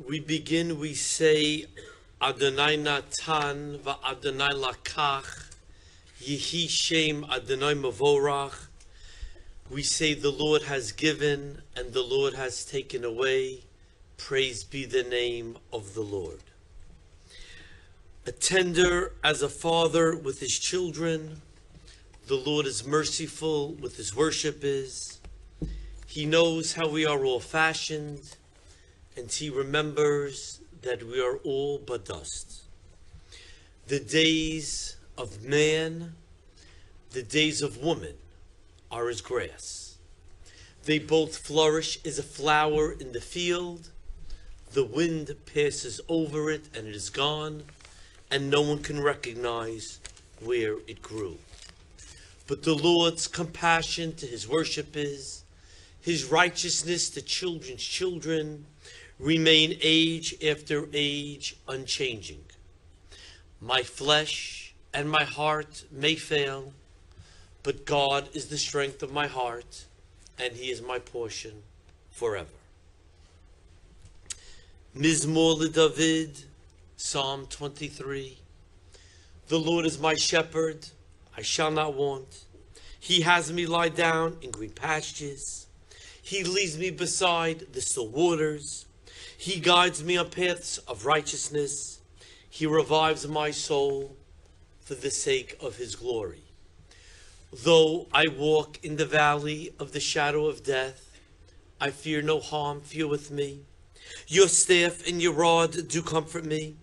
we begin, we say, Adonai Natan va'Adonai Lakach, Yehi Shem Adonai Mavorach. We say the Lord has given and the Lord has taken away. Praise be the name of the Lord. A tender as a father with his children, the Lord is merciful with his worshipers. He knows how we are all fashioned, and he remembers that we are all but dust. The days of man, the days of woman are as grass. They both flourish as a flower in the field. The wind passes over it and it is gone, and no one can recognize where it grew. But the Lord's compassion to his worshipers, his righteousness to children's children, remain age after age unchanging. My flesh and my heart may fail, but God is the strength of my heart, and he is my portion forever. Mizmor LeDavid, Psalm 23. The Lord is my shepherd, I shall not want. He has me lie down in green pastures. He leads me beside the still waters. He guides me on paths of righteousness. He revives my soul for the sake of his glory. Though I walk in the valley of the shadow of death, I fear no harm, fear with me. Your staff and your rod do comfort me.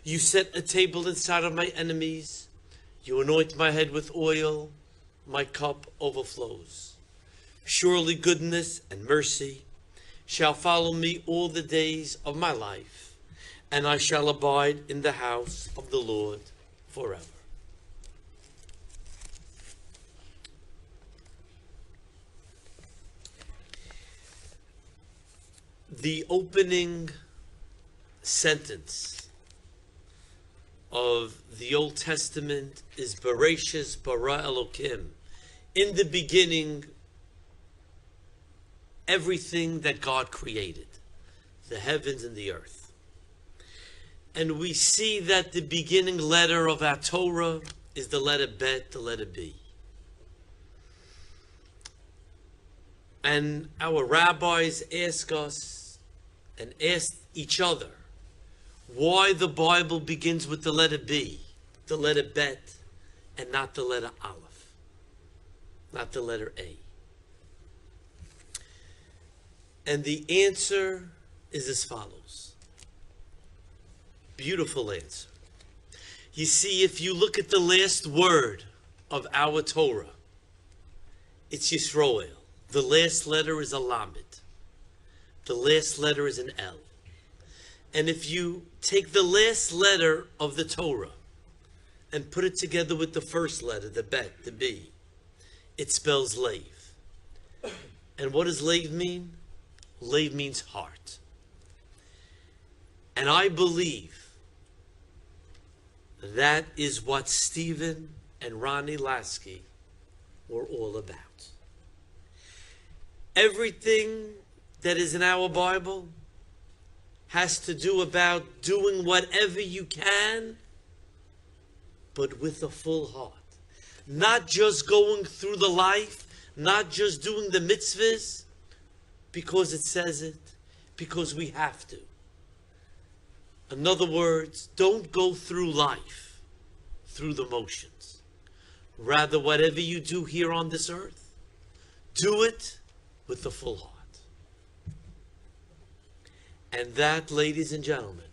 You set a table inside of my enemies. You anoint my head with oil. My cup overflows. Surely goodness and mercy shall follow me all the days of my life, and I shall abide in the house of the Lord forever. The opening sentence of the Old Testament is Bereshis bara Elokim. In the beginning, everything that God created, the heavens and the earth. And we see that the beginning letter of our Torah is the letter Bet, the letter B. And our rabbis ask us and ask each other why the Bible begins with the letter B, the letter Bet, and not the letter Aleph, not the letter A. And the answer is as follows. Beautiful answer. You see, if you look at the last word of our Torah, it's Yisroel. The last letter is a Lamed. The last letter is an L. And if you take the last letter of the Torah and put it together with the first letter, the Bet, the B, it spells Leiv. And what does Leiv mean? Leiv means heart. And I believe that is what Stephen and Ronnie Lasky were all about. Everything that is in our Bible has to do about doing whatever you can, but with a full heart. Not just going through the life, not just doing the mitzvahs, because it says it, because we have to. In other words, don't go through life through the motions. Rather, whatever you do here on this earth, do it with the full heart. And that, ladies and gentlemen,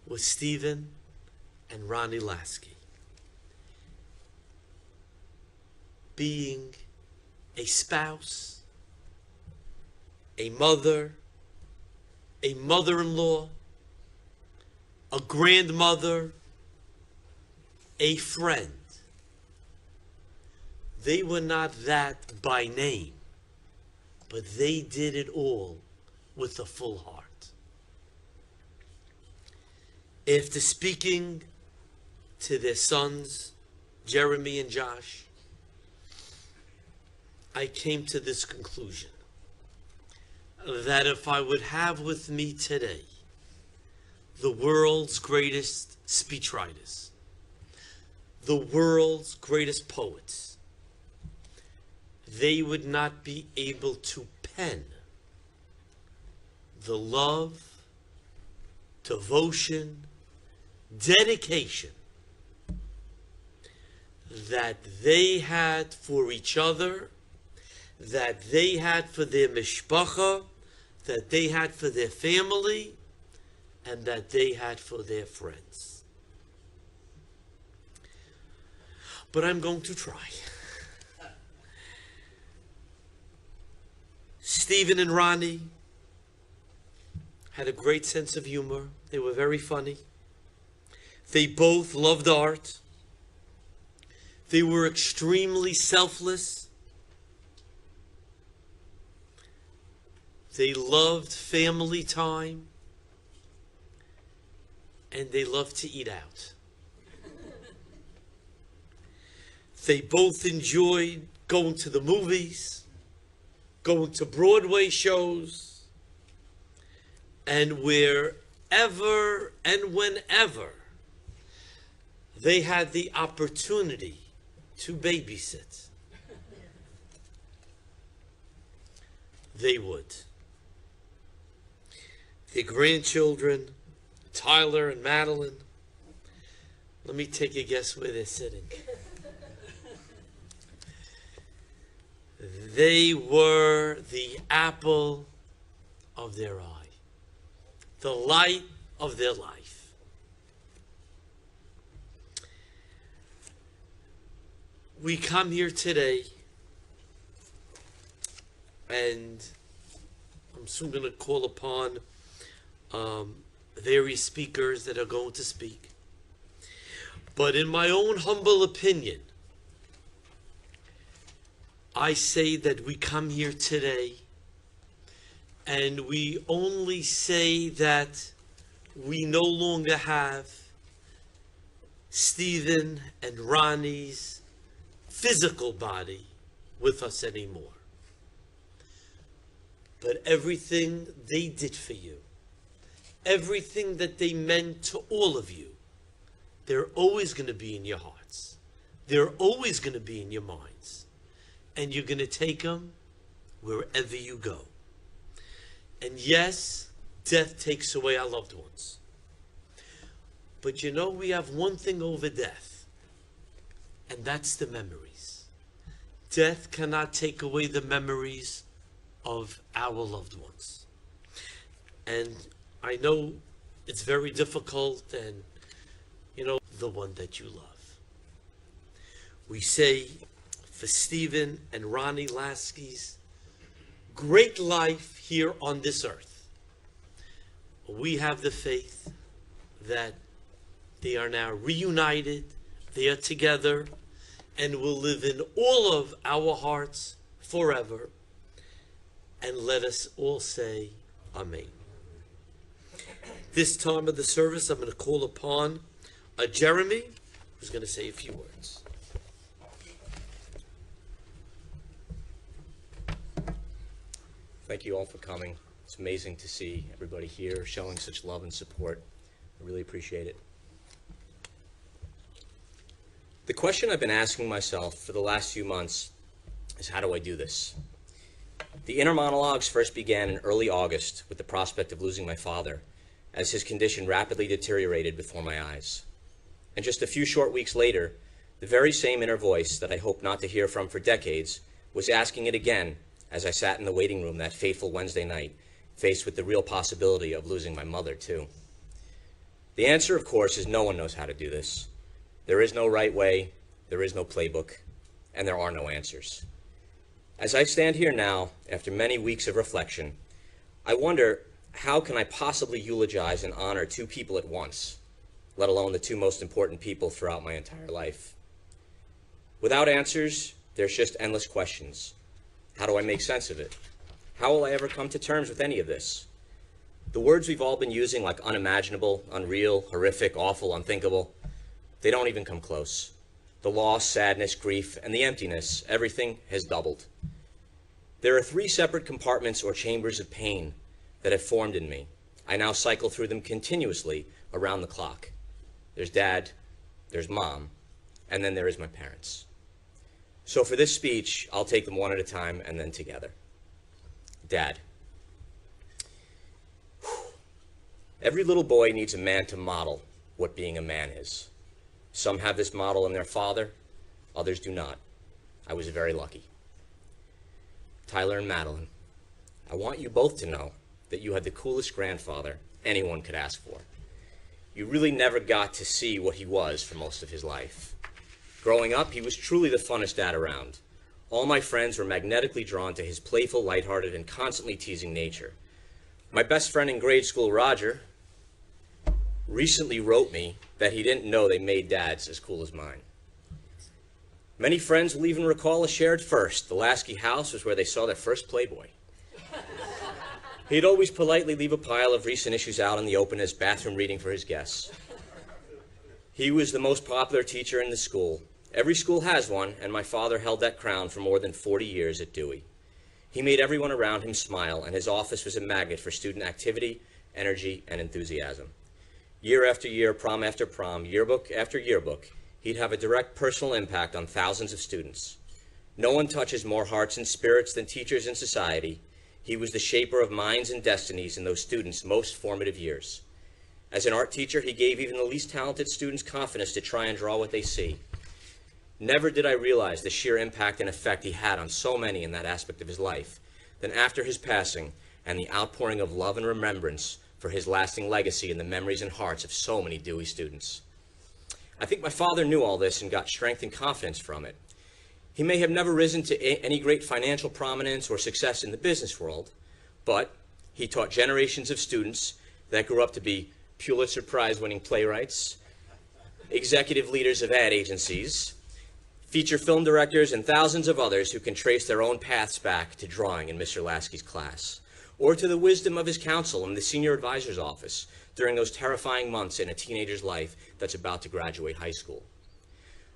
was Stephen and Ronnie Lasky. Being a spouse, a mother, a mother-in-law, a grandmother, a friend. They were not that by name, but they did it all with a full heart. After speaking to their sons, Jeremy and Josh, I came to this conclusion. that if I would have with me today the world's greatest speechwriters, the world's greatest poets, they would not be able to pen the love, devotion, dedication that they had for each other, that they had for their mishpacha, that they had for their family, and that they had for their friends. But I'm going to try. Stephen and Ronnie had a great sense of humor. They were very funny. They both loved art. They were extremely selfless. They loved family time. And they loved to eat out. They both enjoyed going to the movies, going to Broadway shows, and wherever and whenever they had the opportunity to babysit, they would. Their grandchildren, Tyler and Madeline, let me take a guess where they're sitting. They were the apple of their eye, the light of their life. We come here today, and I'm soon going to call upon various speakers that are going to speak. But in my own humble opinion, I say that we come here today and we only say that we no longer have Stephen and Ronnie's physical body with us anymore. But everything they did for you, everything that they meant to all of you, they're always going to be in your hearts. They're always going to be in your minds. And you're going to take them wherever you go. And yes, death takes away our loved ones. But you know, we have one thing over death, and that's the memories. Death cannot take away the memories of our loved ones. And I know it's very difficult, and you know, the one that you love. We say for Stephen and Ronnie Lasky's great life here on this earth, we have the faith that they are now reunited, they are together, and will live in all of our hearts forever. And let us all say Amen. This time of the service, I'm going to call upon Jeremy, who's going to say a few words. Thank you all for coming. It's amazing to see everybody here showing such love and support. I really appreciate it. The question I've been asking myself for the last few months is, how do I do this? The inner monologues first began in early August with the prospect of losing my father, as his condition rapidly deteriorated before my eyes. And just a few short weeks later, the very same inner voice that I hoped not to hear from for decades was asking it again as I sat in the waiting room that fateful Wednesday night, faced with the real possibility of losing my mother too. The answer, of course, is no one knows how to do this. There is no right way, there is no playbook, and there are no answers. As I stand here now, after many weeks of reflection, I wonder, how can I possibly eulogize and honor two people at once, let alone the two most important people throughout my entire life? Without answers, there's just endless questions. How do I make sense of it? How will I ever come to terms with any of this? The words we've all been using, like unimaginable, unreal, horrific, awful, unthinkable, they don't even come close. The loss, sadness, grief, and the emptiness, everything has doubled. There are 3 separate compartments or chambers of pain that have formed in me. I now cycle through them continuously around the clock. There's Dad, there's Mom, and then there is my parents. So for this speech, I'll take them one at a time and then together. Dad. Every little boy needs a man to model what being a man is. Some have this model in their father, others do not. I was very lucky. Tyler and Madeline, I want you both to know that you had the coolest grandfather anyone could ask for. You really never got to see what he was for most of his life. Growing up, he was truly the funnest dad around. All my friends were magnetically drawn to his playful, lighthearted, and constantly teasing nature. My best friend in grade school, Roger, recently wrote me that he didn't know they made dads as cool as mine. Many friends will even recall a shared first. The Lasky house was where they saw their first Playboy. He'd always politely leave a pile of recent issues out in the open as bathroom reading for his guests. He was the most popular teacher in the school. Every school has one, and my father held that crown for more than 40 years at Dewey. He made everyone around him smile, and his office was a magnet for student activity, energy, and enthusiasm. Year after year, prom after prom, yearbook after yearbook, he'd have a direct personal impact on thousands of students. No one touches more hearts and spirits than teachers in society. He was the shaper of minds and destinies in those students' most formative years. As an art teacher, he gave even the least talented students confidence to try and draw what they see. Never did I realize the sheer impact and effect he had on so many in that aspect of his life. Then after his passing and the outpouring of love and remembrance for his lasting legacy in the memories and hearts of so many Dewey students. I think my father knew all this and got strength and confidence from it. He may have never risen to any great financial prominence or success in the business world, but he taught generations of students that grew up to be Pulitzer Prize-winning playwrights, executive leaders of ad agencies, feature film directors, and thousands of others who can trace their own paths back to drawing in Mr. Lasky's class, or to the wisdom of his counsel in the senior advisor's office during those terrifying months in a teenager's life that's about to graduate high school.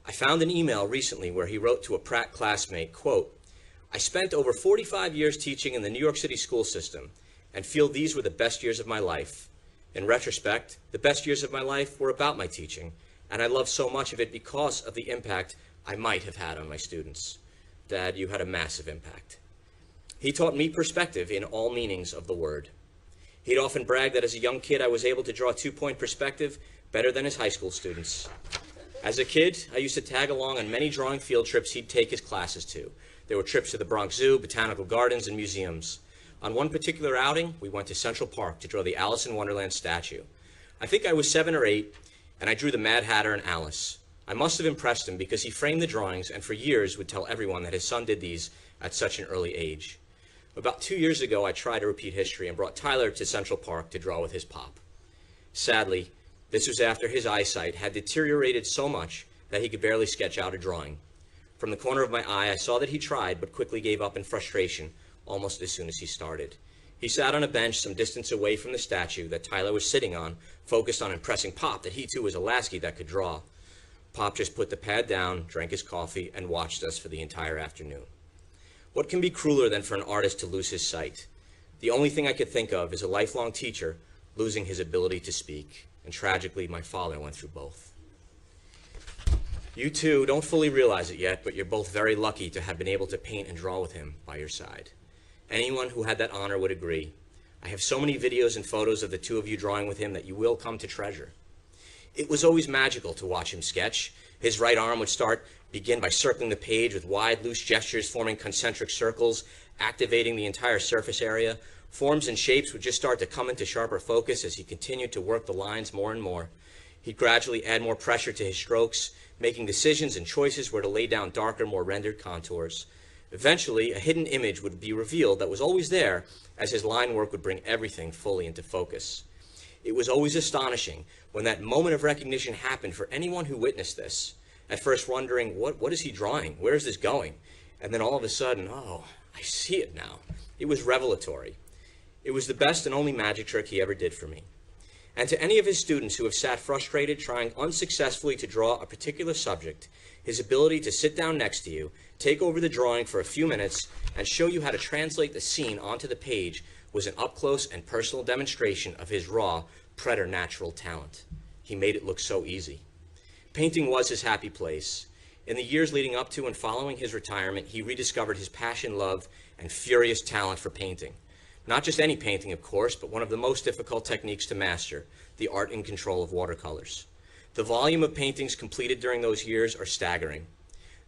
I found an email recently where he wrote to a Pratt classmate, quote, I spent over 45 years teaching in the New York City school system and feel these were the best years of my life. In retrospect, the best years of my life were about my teaching, and I love so much of it because of the impact I might have had on my students. Dad, you had a massive impact. He taught me perspective in all meanings of the word. He'd often brag that as a young kid I was able to draw two-point perspective better than his high school students. As a kid, I used to tag along on many drawing field trips he'd take his classes to. There were trips to the Bronx Zoo, botanical gardens, and museums. On one particular outing, we went to Central Park to draw the Alice in Wonderland statue. I think I was 7 or 8, and I drew the Mad Hatter and Alice. I must have impressed him because he framed the drawings and for years would tell everyone that his son did these at such an early age. About 2 years ago, I tried to repeat history and brought Tyler to Central Park to draw with his pop. Sadly, this was after his eyesight had deteriorated so much that he could barely sketch out a drawing. From the corner of my eye, I saw that he tried, but quickly gave up in frustration almost as soon as he started. He sat on a bench some distance away from the statue that Tyler was sitting on, focused on impressing Pop that he too was a Lasky that could draw. Pop just put the pad down, drank his coffee, and watched us for the entire afternoon. What can be crueler than for an artist to lose his sight? The only thing I could think of is a lifelong teacher losing his ability to speak. And tragically, my father went through both. You two don't fully realize it yet, but you're both very lucky to have been able to paint and draw with him by your side. Anyone who had that honor would agree. I have so many videos and photos of the two of you drawing with him that you will come to treasure. It was always magical to watch him sketch. His right arm would begin by circling the page with wide, loose gestures, forming concentric circles, activating the entire surface area. Forms and shapes would just start to come into sharper focus as he continued to work the lines more and more. He'd gradually add more pressure to his strokes, making decisions and choices where to lay down darker, more rendered contours. Eventually, a hidden image would be revealed that was always there as his line work would bring everything fully into focus. It was always astonishing when that moment of recognition happened for anyone who witnessed this, at first wondering, what is he drawing? Where is this going? And then all of a sudden, oh, I see it now. It was revelatory. It was the best and only magic trick he ever did for me. And to any of his students who have sat frustrated trying unsuccessfully to draw a particular subject, his ability to sit down next to you, take over the drawing for a few minutes, and show you how to translate the scene onto the page was an up-close and personal demonstration of his raw, preternatural talent. He made it look so easy. Painting was his happy place. In the years leading up to and following his retirement, he rediscovered his passion, love, and furious talent for painting. Not just any painting, of course, but one of the most difficult techniques to master, the art and control of watercolors. The volume of paintings completed during those years are staggering.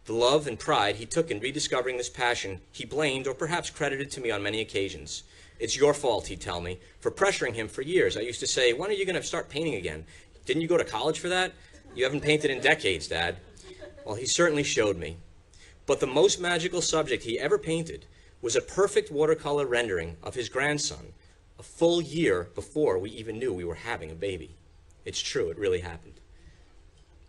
The love and pride he took in rediscovering this passion, he blamed or perhaps credited to me on many occasions. It's your fault, he'd tell me, for pressuring him for years. I used to say, when are you going to start painting again? Didn't you go to college for that? You haven't painted in decades, Dad. Well, he certainly showed me. But the most magical subject he ever painted was a perfect watercolor rendering of his grandson, a full year before we even knew we were having a baby. It's true, it really happened.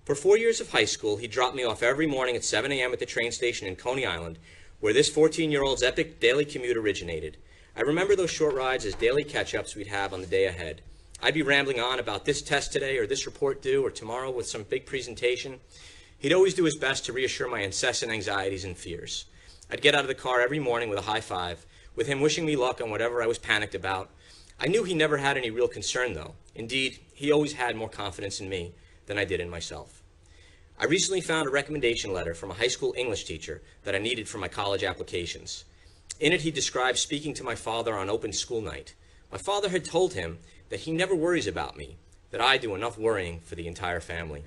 For 4 years of high school, he dropped me off every morning at 7 a.m. at the train station in Coney Island, where this 14-year-old's epic daily commute originated. I remember those short rides as daily catch-ups we'd have on the day ahead. I'd be rambling on about this test today or this report due or tomorrow with some big presentation. He'd always do his best to reassure my incessant anxieties and fears. I'd get out of the car every morning with a high five, with him wishing me luck on whatever I was panicked about. I knew he never had any real concern, though. Indeed, he always had more confidence in me than I did in myself. I recently found a recommendation letter from a high school English teacher that I needed for my college applications. In it, he described speaking to my father on open school night. My father had told him that he never worries about me, that I do enough worrying for the entire family.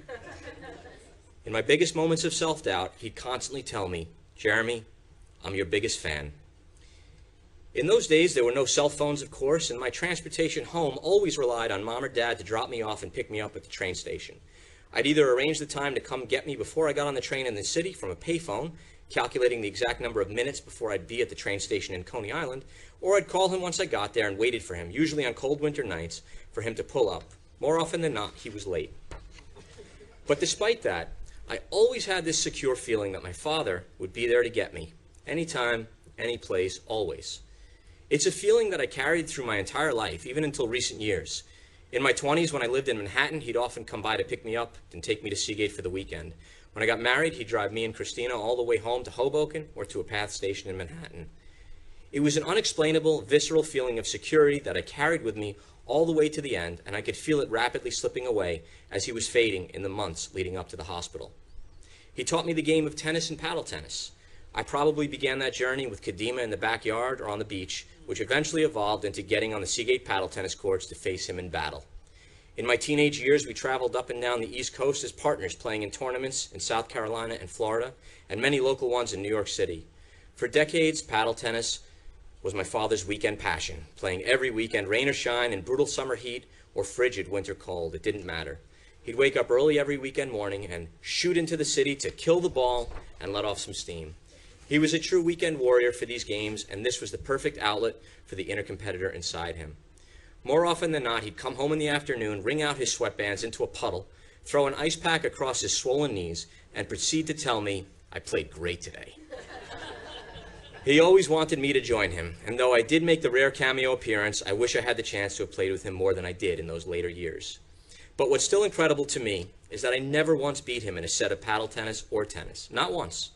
In my biggest moments of self-doubt, he'd constantly tell me, Jeremy, I'm your biggest fan. In those days, there were no cell phones, of course, and my transportation home always relied on Mom or Dad to drop me off and pick me up at the train station. I'd either arrange the time to come get me before I got on the train in the city from a payphone, calculating the exact number of minutes before I'd be at the train station in Coney Island, or I'd call him once I got there and waited for him, usually on cold winter nights, for him to pull up. More often than not, he was late. But despite that, I always had this secure feeling that my father would be there to get me. Anytime, any place, always. It's a feeling that I carried through my entire life, even until recent years. In my 20s, when I lived in Manhattan, he'd often come by to pick me up and take me to Seagate for the weekend. When I got married, he'd drive me and Christina all the way home to Hoboken or to a PATH station in Manhattan. It was an unexplainable, visceral feeling of security that I carried with me all the way to the end, and I could feel it rapidly slipping away as he was fading in the months leading up to the hospital. He taught me the game of tennis and paddle tennis. I probably began that journey with Kadima in the backyard or on the beach, which eventually evolved into getting on the Seagate paddle tennis courts to face him in battle. In my teenage years, we traveled up and down the East Coast as partners, playing in tournaments in South Carolina and Florida, and many local ones in New York City. For decades, paddle tennis was my father's weekend passion, playing every weekend, rain or shine, in brutal summer heat or frigid winter cold. It didn't matter. He'd wake up early every weekend morning and shoot into the city to kill the ball and let off some steam. He was a true weekend warrior for these games, and this was the perfect outlet for the inner competitor inside him. More often than not, he'd come home in the afternoon, wring out his sweatbands into a puddle, throw an ice pack across his swollen knees, and proceed to tell me, I played great today. He always wanted me to join him, and though I did make the rare cameo appearance, I wish I had the chance to have played with him more than I did in those later years. But what's still incredible to me is that I never once beat him in a set of paddle tennis or tennis. Not once.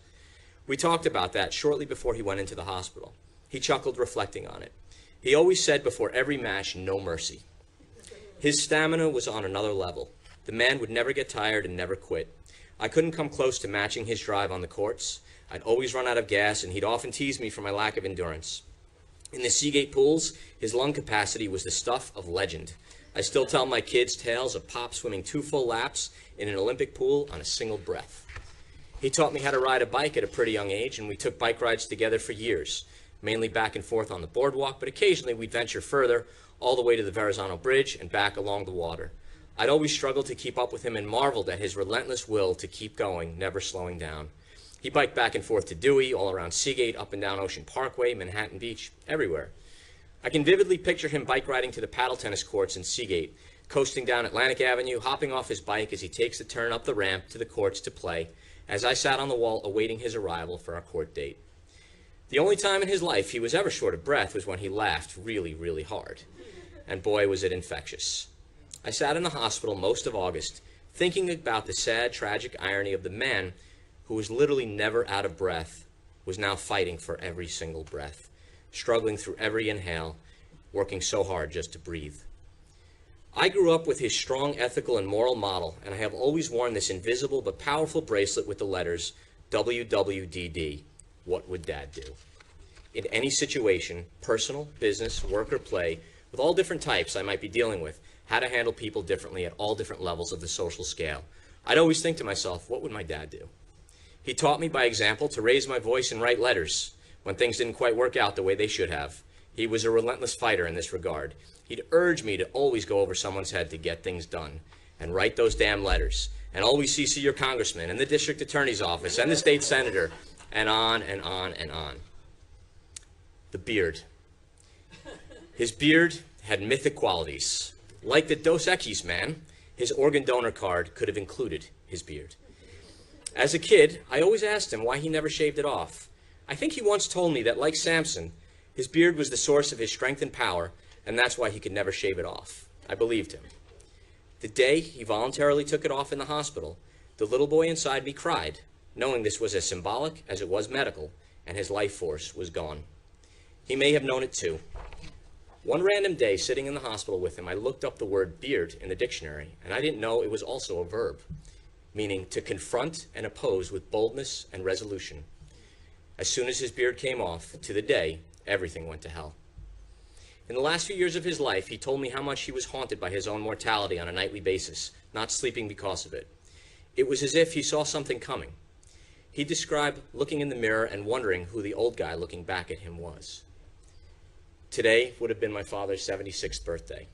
We talked about that shortly before he went into the hospital. He chuckled, reflecting on it. He always said before every match, no mercy. His stamina was on another level. The man would never get tired and never quit. I couldn't come close to matching his drive on the courts. I'd always run out of gas, and he'd often tease me for my lack of endurance. In the Seagate pools, his lung capacity was the stuff of legend. I still tell my kids tales of Pop swimming 2 full laps in an Olympic pool on a single breath. He taught me how to ride a bike at a pretty young age, and we took bike rides together for years, mainly back and forth on the boardwalk, but occasionally we'd venture further, all the way to the Verrazano Bridge and back along the water. I'd always struggled to keep up with him and marveled at his relentless will to keep going, never slowing down. He biked back and forth to Dewey, all around Seagate, up and down Ocean Parkway, Manhattan Beach, everywhere. I can vividly picture him bike riding to the paddle tennis courts in Seagate, coasting down Atlantic Avenue, hopping off his bike as he takes the turn up the ramp to the courts to play, as I sat on the wall awaiting his arrival for our court date. The only time in his life he was ever short of breath was when he laughed really, really hard. And boy, was it infectious. I sat in the hospital most of August, thinking about the sad, tragic irony of the man who was literally never out of breath, was now fighting for every single breath, struggling through every inhale, working so hard just to breathe. I grew up with his strong ethical and moral model, and I have always worn this invisible but powerful bracelet with the letters WWDD, what would Dad do? In any situation, personal, business, work, or play, with all different types I might be dealing with, how to handle people differently at all different levels of the social scale. I'd always think to myself, what would my dad do? He taught me by example to raise my voice and write letters when things didn't quite work out the way they should have. He was a relentless fighter in this regard. He'd urge me to always go over someone's head to get things done and write those damn letters and always CC your congressman and the district attorney's office and the state senator and on and on and on. The beard. His beard had mythic qualities. Like the Dos Equis man, his organ donor card could have included his beard. As a kid, I always asked him why he never shaved it off. I think he once told me that, like Samson, his beard was the source of his strength and power, and that's why he could never shave it off. I believed him. The day he voluntarily took it off in the hospital, the little boy inside me cried, knowing this was as symbolic as it was medical, and his life force was gone. He may have known it too. One random day, sitting in the hospital with him, I looked up the word beard in the dictionary, and I didn't know it was also a verb, meaning to confront and oppose with boldness and resolution. As soon as his beard came off, to the day, everything went to hell. In the last few years of his life, he told me how much he was haunted by his own mortality on a nightly basis, not sleeping because of it. It was as if he saw something coming. He described looking in the mirror and wondering who the old guy looking back at him was. Today would have been my father's 76th birthday.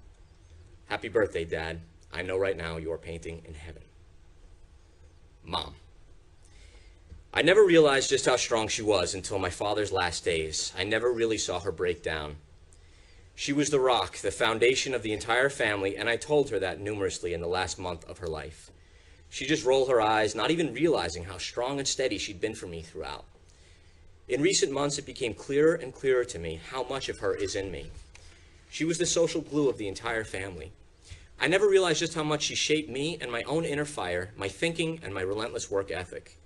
Happy birthday, Dad. I know right now you're painting in heaven. Mom. I never realized just how strong she was until my father's last days. I never really saw her break down. She was the rock, the foundation of the entire family, and I told her that numerously in the last month of her life. She'd just roll her eyes, not even realizing how strong and steady she'd been for me throughout. In recent months, it became clearer and clearer to me how much of her is in me. She was the social glue of the entire family. I never realized just how much she shaped me and my own inner fire, my thinking, and my relentless work ethic.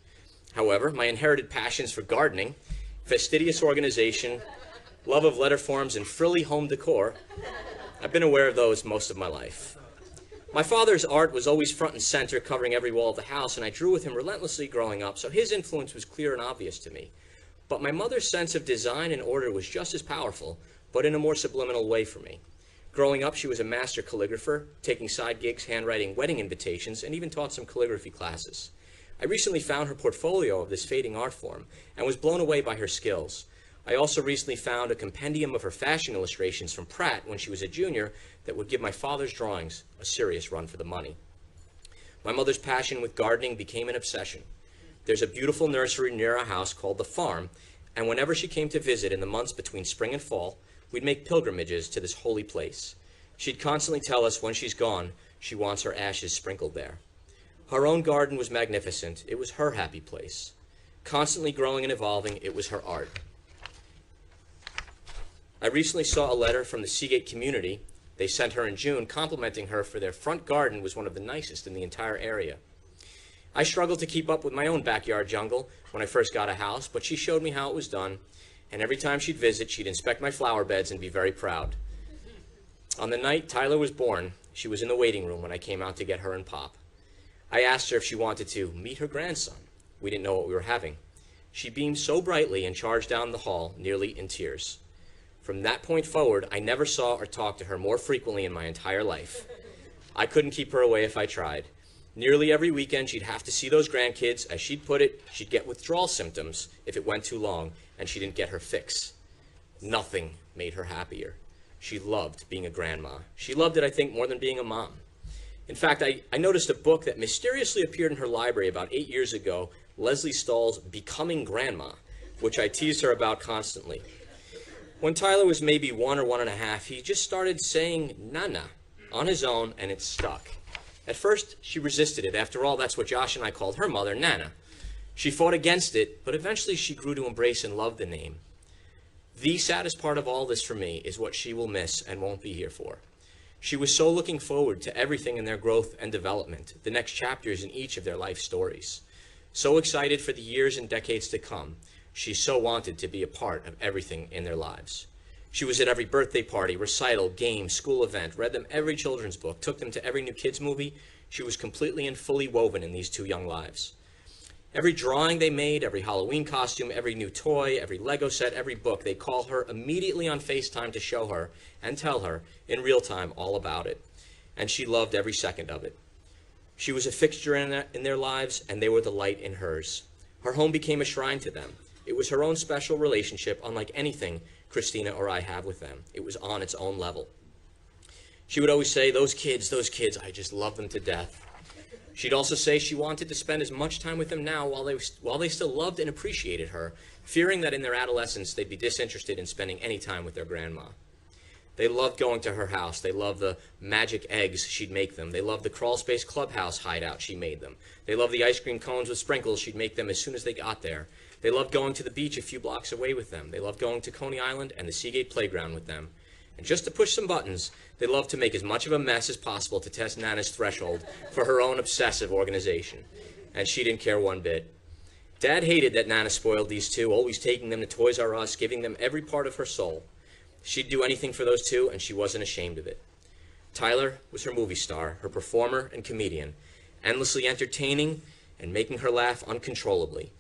However, my inherited passions for gardening, fastidious organization, love of letter forms, and frilly home decor, I've been aware of those most of my life. My father's art was always front and center, covering every wall of the house, and I drew with him relentlessly growing up, so his influence was clear and obvious to me. But my mother's sense of design and order was just as powerful, but in a more subliminal way for me. Growing up, she was a master calligrapher, taking side gigs, handwriting wedding invitations, and even taught some calligraphy classes. I recently found her portfolio of this fading art form and was blown away by her skills. I also recently found a compendium of her fashion illustrations from Pratt when she was a junior that would give my father's drawings a serious run for the money. My mother's passion with gardening became an obsession. There's a beautiful nursery near our house called The Farm, and whenever she came to visit in the months between spring and fall, we'd make pilgrimages to this holy place. She'd constantly tell us when she's gone, she wants her ashes sprinkled there. Her own garden was magnificent. It was her happy place. Constantly growing and evolving, it was her art. I recently saw a letter from the Seagate community. They sent her in June, complimenting her for their front garden was one of the nicest in the entire area. I struggled to keep up with my own backyard jungle when I first got a house, but she showed me how it was done, and every time she'd visit, she'd inspect my flower beds and be very proud. On the night Tyler was born, she was in the waiting room when I came out to get her and Pop. I asked her if she wanted to meet her grandson. We didn't know what we were having. She beamed so brightly and charged down the hall, nearly in tears. From that point forward, I never saw or talked to her more frequently in my entire life. I couldn't keep her away if I tried. Nearly every weekend, she'd have to see those grandkids. As she'd put it, she'd get withdrawal symptoms if it went too long, and she didn't get her fix. Nothing made her happier. She loved being a grandma. She loved it, I think, more than being a mom. In fact, I noticed a book that mysteriously appeared in her library about 8 years ago, Leslie Stahl's Becoming Grandma, which I teased her about constantly. When Tyler was maybe 1 or 1.5, he just started saying Nana on his own, and it stuck. At first, she resisted it. After all, that's what Josh and I called her mother, Nana. She fought against it, but eventually she grew to embrace and love the name. The saddest part of all this for me is what she will miss and won't be here for. She was so looking forward to everything in their growth and development, the next chapters in each of their life stories. So excited for the years and decades to come. She so wanted to be a part of everything in their lives. She was at every birthday party, recital, game, school event, read them every children's book, took them to every new kids movie. She was completely and fully woven in these two young lives. Every drawing they made, every Halloween costume, every new toy, every Lego set, every book, they call her immediately on FaceTime to show her and tell her in real time all about it. And she loved every second of it. She was a fixture in their lives, and they were the light in hers. Her home became a shrine to them. It was her own special relationship, unlike anything Christina or I have with them. It was on its own level. She would always say, those kids, I just love them to death. She'd also say she wanted to spend as much time with them now while they still loved and appreciated her, fearing that in their adolescence they'd be disinterested in spending any time with their grandma. They loved going to her house. They loved the magic eggs she'd make them. They loved the crawl space clubhouse hideout she made them. They loved the ice cream cones with sprinkles she'd make them as soon as they got there. They loved going to the beach a few blocks away with them. They loved going to Coney Island and the Seagate playground with them. And just to push some buttons, they loved to make as much of a mess as possible to test Nana's threshold for her own obsessive organization. And she didn't care one bit. Dad hated that Nana spoiled these two, always taking them to Toys R Us, giving them every part of her soul. She'd do anything for those two, and she wasn't ashamed of it. Tyler was her movie star, her performer and comedian, endlessly entertaining and making her laugh uncontrollably.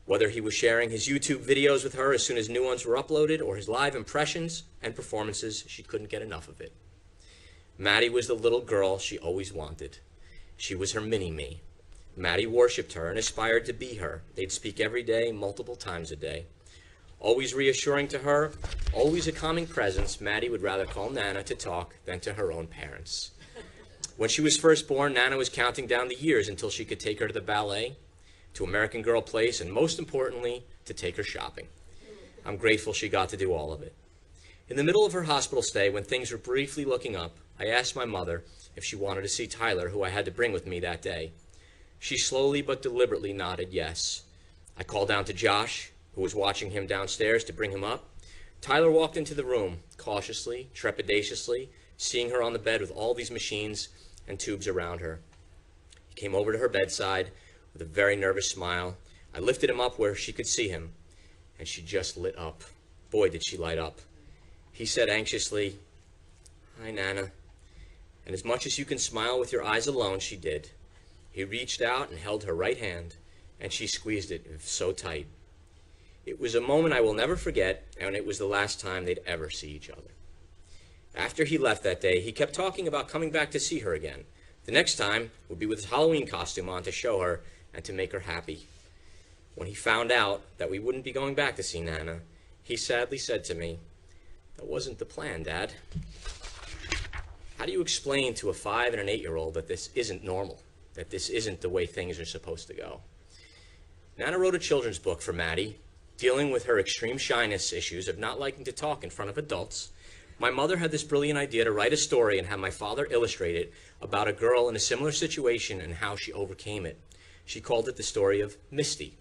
Whether he was sharing his YouTube videos with her as soon as new ones were uploaded, or his live impressions and performances, she couldn't get enough of it. Maddie was the little girl she always wanted. She was her mini-me. Maddie worshipped her and aspired to be her. They'd speak every day, multiple times a day. Always reassuring to her, always a calming presence, Maddie would rather call Nana to talk than to her own parents. When she was first born, Nana was counting down the years until she could take her to the ballet, to American Girl Place, and most importantly, to take her shopping. I'm grateful she got to do all of it. In the middle of her hospital stay, when things were briefly looking up, I asked my mother if she wanted to see Tyler, who I had to bring with me that day. She slowly but deliberately nodded yes. I called down to Josh, who was watching him downstairs, to bring him up. Tyler walked into the room, cautiously, trepidatiously, seeing her on the bed with all these machines and tubes around her. He came over to her bedside with a very nervous smile. I lifted him up where she could see him, and she just lit up. Boy, did she light up. He said anxiously, "Hi, Nana." And as much as you can smile with your eyes alone, she did. He reached out and held her right hand, and she squeezed it so tight. It was a moment I will never forget, and it was the last time they'd ever see each other. After he left that day, he kept talking about coming back to see her again. The next time would be with his Halloween costume on to show her and to make her happy. When he found out that we wouldn't be going back to see Nana, he sadly said to me, "That wasn't the plan, Dad." How do you explain to a 5- and 8-year-old that this isn't normal, that this isn't the way things are supposed to go? Nana wrote a children's book for Maddie, dealing with her extreme shyness issues of not liking to talk in front of adults. My mother had this brilliant idea to write a story and have my father illustrate it about a girl in a similar situation and how she overcame it. She called it the story of Misty.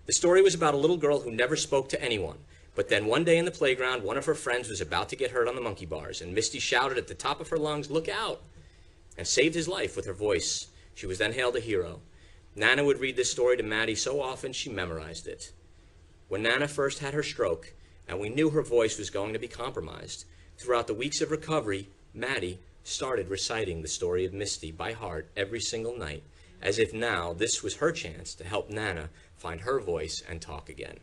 The story was about a little girl who never spoke to anyone, but then one day in the playground, one of her friends was about to get hurt on the monkey bars, and Misty shouted at the top of her lungs, "Look out!" and saved his life with her voice. She was then hailed a hero. Nana would read this story to Maddie so often she memorized it. When Nana first had her stroke, and we knew her voice was going to be compromised, throughout the weeks of recovery, Maddie started reciting the story of Misty by heart every single night, as if now this was her chance to help Nana find her voice and talk again,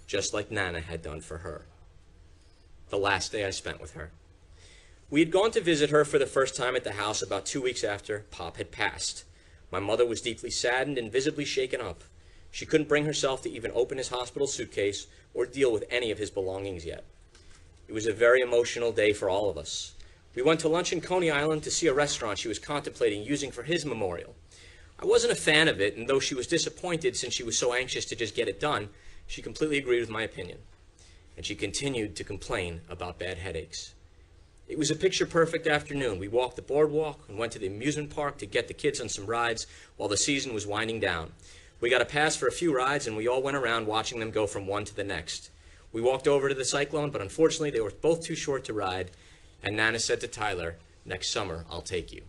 just like Nana had done for her. The last day I spent with her. We had gone to visit her for the first time at the house about 2 weeks after Pop had passed. My mother was deeply saddened and visibly shaken up. She couldn't bring herself to even open his hospital suitcase or deal with any of his belongings yet. It was a very emotional day for all of us. We went to lunch in Coney Island to see a restaurant she was contemplating using for his memorial. I wasn't a fan of it, and though she was disappointed since she was so anxious to just get it done, she completely agreed with my opinion. And she continued to complain about bad headaches. It was a picture-perfect afternoon. We walked the boardwalk and went to the amusement park to get the kids on some rides while the season was winding down. We got a pass for a few rides, and we all went around watching them go from one to the next. We walked over to the Cyclone, but unfortunately they were both too short to ride, and Nana said to Tyler, Next summer, I'll take you.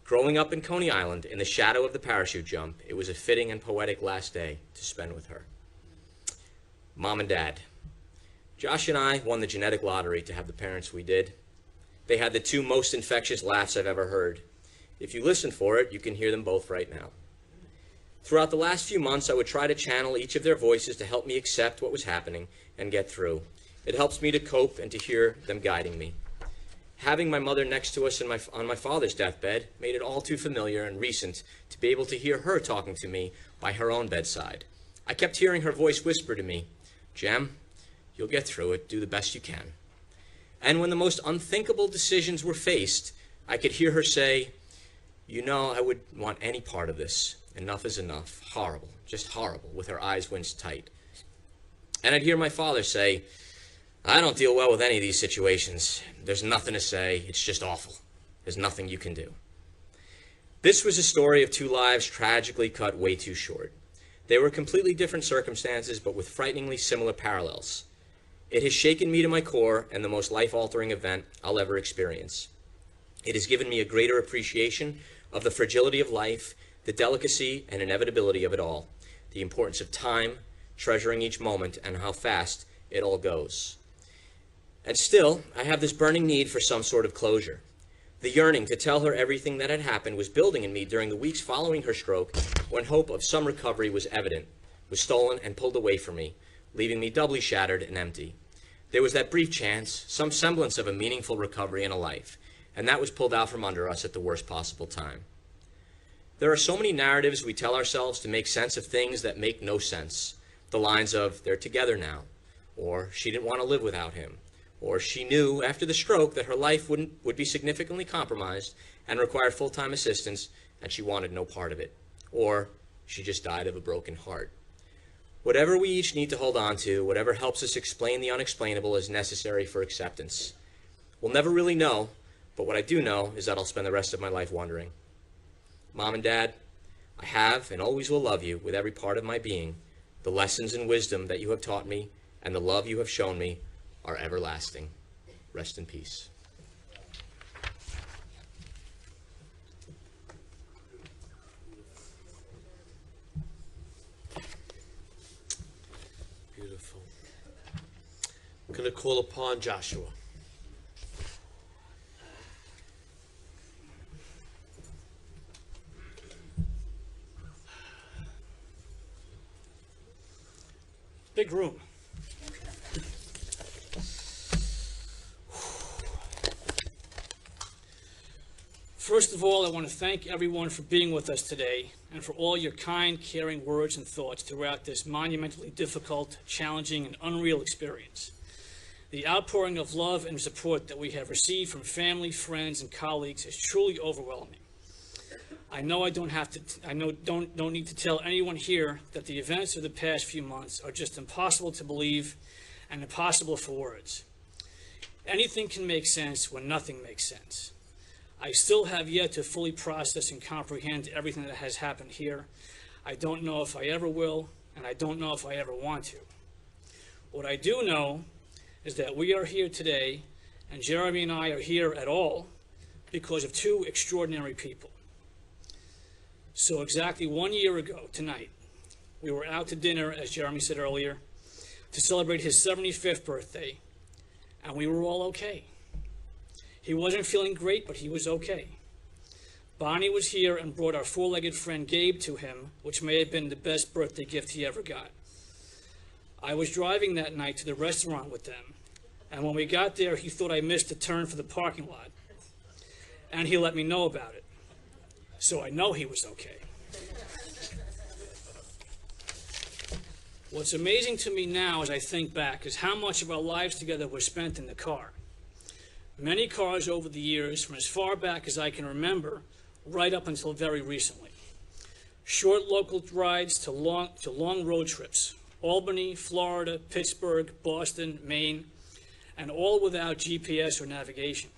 Growing up in Coney Island, in the shadow of the parachute jump, it was a fitting and poetic last day to spend with her. Mom and Dad. Josh and I won the genetic lottery to have the parents we did. They had the two most infectious laughs I've ever heard. If you listen for it, you can hear them both right now. Throughout the last few months, I would try to channel each of their voices to help me accept what was happening and get through. It helps me to cope and to hear them guiding me. Having my mother next to us on my father's deathbed made it all too familiar and recent to be able to hear her talking to me by her own bedside. I kept hearing her voice whisper to me, "Jem, you'll get through it. Do the best you can." And when the most unthinkable decisions were faced, I could hear her say, "You know, I wouldn't want any part of this. Enough is enough. Horrible, just horrible," with her eyes winced tight. And I'd hear my father say, "I don't deal well with any of these situations. There's nothing to say. It's just awful. There's nothing you can do." This was a story of two lives tragically cut way too short. They were completely different circumstances, but with frighteningly similar parallels. It has shaken me to my core and the most life-altering event I'll ever experience. It has given me a greater appreciation of the fragility of life, the delicacy and inevitability of it all, the importance of time, treasuring each moment, and how fast it all goes. And still, I have this burning need for some sort of closure. The yearning to tell her everything that had happened was building in me during the weeks following her stroke, when hope of some recovery was evident, was stolen and pulled away from me, leaving me doubly shattered and empty. There was that brief chance, some semblance of a meaningful recovery in a life, and that was pulled out from under us at the worst possible time. There are so many narratives we tell ourselves to make sense of things that make no sense. The lines of, "They're together now," or "She didn't want to live without him," or "She knew after the stroke that her life would be significantly compromised and require full-time assistance, and she wanted no part of it," or "She just died of a broken heart." Whatever we each need to hold on to, whatever helps us explain the unexplainable, is necessary for acceptance. We'll never really know, but what I do know is that I'll spend the rest of my life wondering. Mom and Dad, I have and always will love you with every part of my being. The lessons and wisdom that you have taught me and the love you have shown me are everlasting. Rest in peace. Beautiful. I'm going to call upon Joshua. Big room. First of all, I want to thank everyone for being with us today and for all your kind, caring words and thoughts throughout this monumentally difficult, challenging, and unreal experience. The outpouring of love and support that we have received from family, friends, and colleagues is truly overwhelming. I know I don't need to tell anyone here that the events of the past few months are just impossible to believe and impossible for words. Anything can make sense when nothing makes sense. I still have yet to fully process and comprehend everything that has happened here. I don't know if I ever will, and I don't know if I ever want to. What I do know is that we are here today, and Jeremy and I are here at all because of two extraordinary people. So exactly 1 year ago tonight, we were out to dinner, as Jeremy said earlier, to celebrate his 75th birthday, and we were all okay. He wasn't feeling great, but he was okay. Bonnie was here and brought our four-legged friend Gabe to him, which may have been the best birthday gift he ever got. I was driving that night to the restaurant with them, and when we got there, he thought I missed a turn for the parking lot, and he let me know about it. So I know he was okay. What's amazing to me now as I think back is how much of our lives together was spent in the car. Many cars over the years, from as far back as I can remember, right up until very recently. Short local rides to long road trips. Albany, Florida, Pittsburgh, Boston, Maine, and all without GPS or navigation.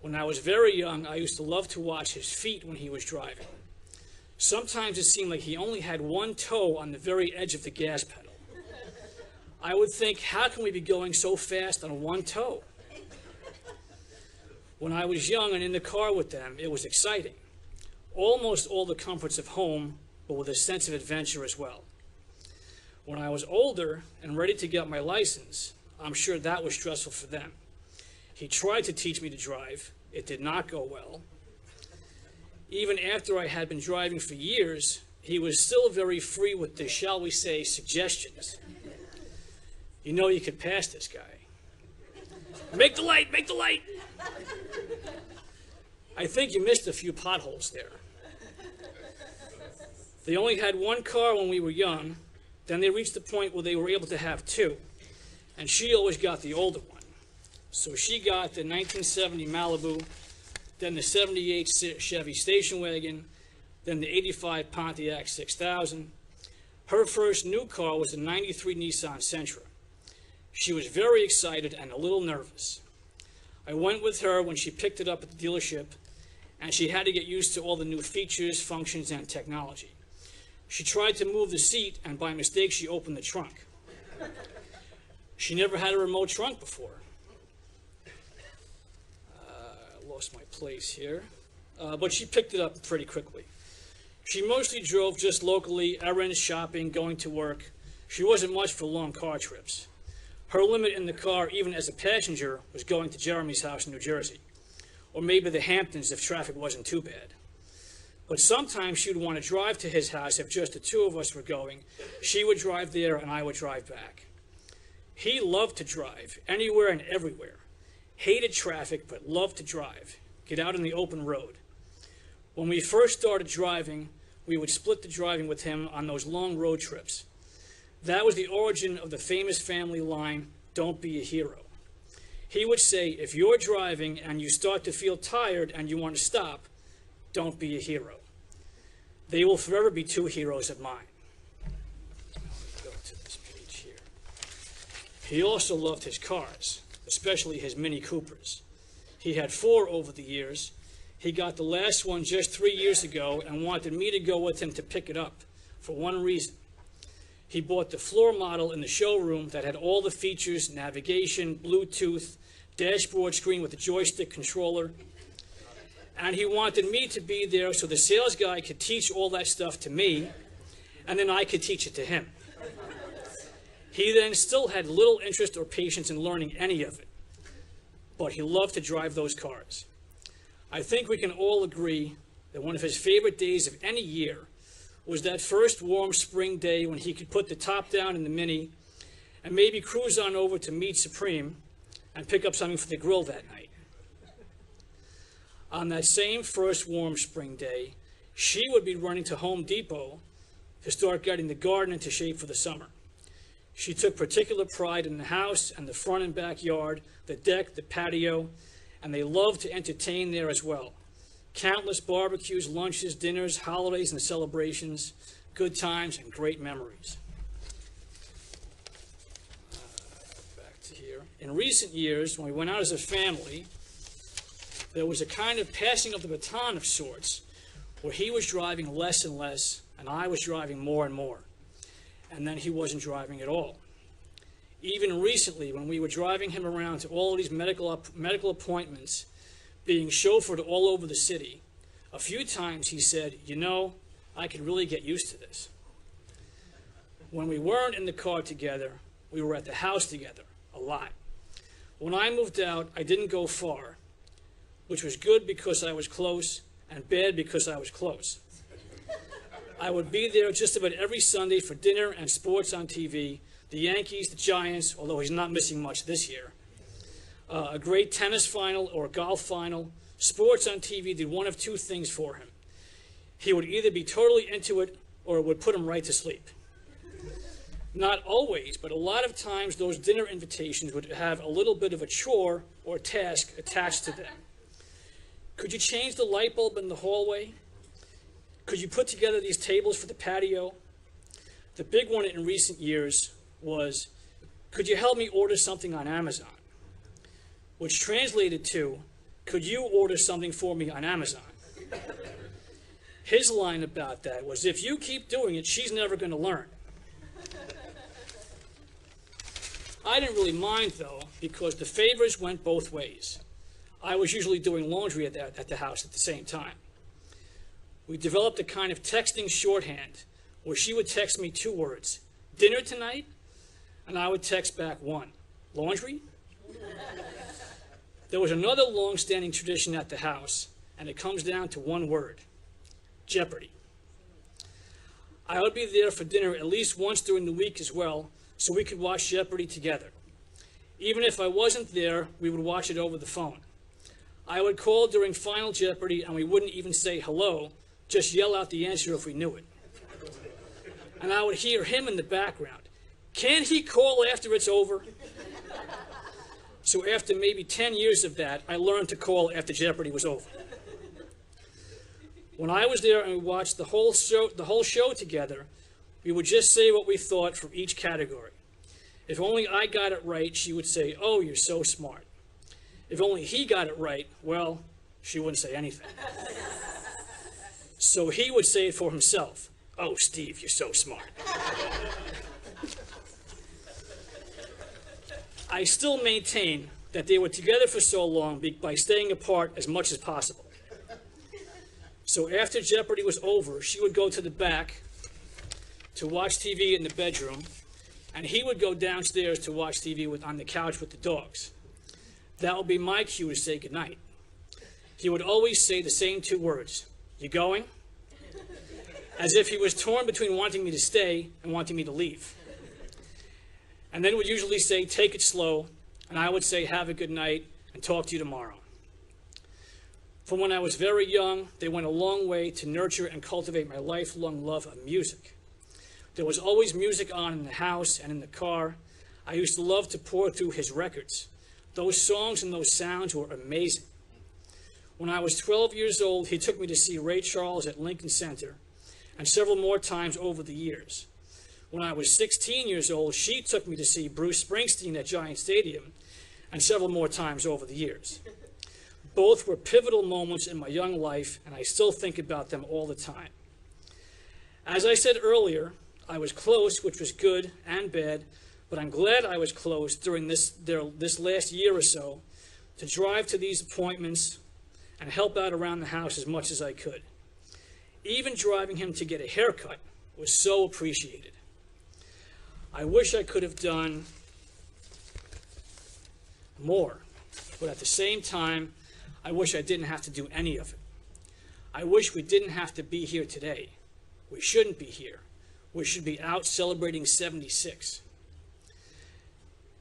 When I was very young, I used to love to watch his feet when he was driving. Sometimes it seemed like he only had one toe on the very edge of the gas pedal. I would think, how can we be going so fast on one toe? When I was young and in the car with them, it was exciting. Almost all the comforts of home, but with a sense of adventure as well. When I was older and ready to get my license, I'm sure that was stressful for them. He tried to teach me to drive. It did not go well. Even after I had been driving for years, he was still very free with the, shall we say, suggestions. You know you could pass this guy. Make the light, make the light. I think you missed a few potholes there. They only had one car when we were young. Then they reached the point where they were able to have two. And she always got the older one. So she got the 1970 Malibu, then the 78 Chevy station wagon, then the 85 Pontiac 6000. Her first new car was the 93 Nissan Sentra. She was very excited and a little nervous. I went with her when she picked it up at the dealership, and she had to get used to all the new features, functions, and technology. She tried to move the seat, and by mistake, she opened the trunk. She never had a remote trunk before. I lost my place here. But she picked it up pretty quickly. She mostly drove just locally, errands, shopping, going to work. She wasn't much for long car trips. Her limit in the car, even as a passenger, was going to Jeremy's house in New Jersey, or maybe the Hamptons if traffic wasn't too bad. But sometimes she would want to drive to his house if just the two of us were going. She would drive there and I would drive back. He loved to drive, anywhere and everywhere. Hated traffic, but loved to drive. Get out on the open road. When we first started driving, we would split the driving with him on those long road trips. That was the origin of the famous family line, "Don't be a hero." He would say, if you're driving and you start to feel tired and you want to stop, don't be a hero. They will forever be two heroes of mine. Go to this page here. He also loved his cars, especially his Mini Coopers. He had 4 over the years. He got the last one just 3 years ago and wanted me to go with him to pick it up for one reason. He bought the floor model in the showroom that had all the features, navigation, Bluetooth, dashboard screen with a joystick controller. And he wanted me to be there so the sales guy could teach all that stuff to me, and then I could teach it to him. He then still had little interest or patience in learning any of it, but he loved to drive those cars. I think we can all agree that one of his favorite days of any year was that first warm spring day when he could put the top down in the Mini and maybe cruise on over to Meat Supreme and pick up something for the grill that night. On that same first warm spring day, she would be running to Home Depot to start getting the garden into shape for the summer. She took particular pride in the house and the front and backyard, the deck, the patio, and they loved to entertain there as well. Countless barbecues, lunches, dinners, holidays, and celebrations, good times and great memories. Back to here. In recent years, when we went out as a family, there was a kind of passing of the baton of sorts, where he was driving less and less, and I was driving more and more. And then he wasn't driving at all. Even recently, when we were driving him around to all of these medical appointments, being chauffeured all over the city, a few times he said, you know, I could really get used to this. When we weren't in the car together, we were at the house together, a lot. When I moved out, I didn't go far, which was good because I was close and bad because I was close. I would be there just about every Sunday for dinner and sports on TV, the Yankees, the Giants, although he's not missing much this year, a great tennis final or a golf final. Sports on TV did one of two things for him. He would either be totally into it or it would put him right to sleep. Not always, but a lot of times those dinner invitations would have a little bit of a chore or task attached to them. Could you change the light bulb in the hallway? Could you put together these tables for the patio? The big one in recent years was, could you help me order something on Amazon? Which translated to, could you order something for me on Amazon? His line about that was, if you keep doing it, she's never going to learn. I didn't really mind, though, because the favors went both ways. I was usually doing laundry at the house at the same time. We developed a kind of texting shorthand where she would text me 2 words, dinner tonight, and I would text back 1, laundry? There was another long-standing tradition at the house, and it comes down to 1 word, Jeopardy. I would be there for dinner at least once during the week as well, so we could watch Jeopardy together. Even if I wasn't there, we would watch it over the phone. I would call during Final Jeopardy, and we wouldn't even say hello, just yell out the answer if we knew it. And I would hear him in the background. Can't he call after it's over? So after maybe 10 years of that, I learned to call after Jeopardy was over. When I was there and we watched the whole show together, we would just say what we thought for each category. If only I got it right, she would say, "Oh, you're so smart." If only he got it right, well, she wouldn't say anything. So he would say it for himself. "Oh, Steve, you're so smart." I still maintain that they were together for so long by staying apart as much as possible. So after Jeopardy was over, she would go to the back to watch TV in the bedroom, and he would go downstairs to watch TV on the couch with the dogs. That would be my cue to say goodnight. He would always say the same 2 words, "You going?" As if he was torn between wanting me to stay and wanting me to leave. And then would usually say, "Take it slow," and I would say, "Have a good night and talk to you tomorrow." From when I was very young, they went a long way to nurture and cultivate my lifelong love of music. There was always music on in the house and in the car. I used to love to pour through his records. Those songs and those sounds were amazing. When I was 12 years old, he took me to see Ray Charles at Lincoln Center, and several more times over the years. When I was 16 years old, she took me to see Bruce Springsteen at Giant Stadium, and several more times over the years. Both were pivotal moments in my young life, and I still think about them all the time. As I said earlier, I was close, which was good and bad, but I'm glad I was close during this last year or so to drive to these appointments and help out around the house as much as I could. Even driving him to get a haircut was so appreciated. I wish I could have done more, but at the same time, I wish I didn't have to do any of it. I wish we didn't have to be here today. We shouldn't be here. We should be out celebrating 76.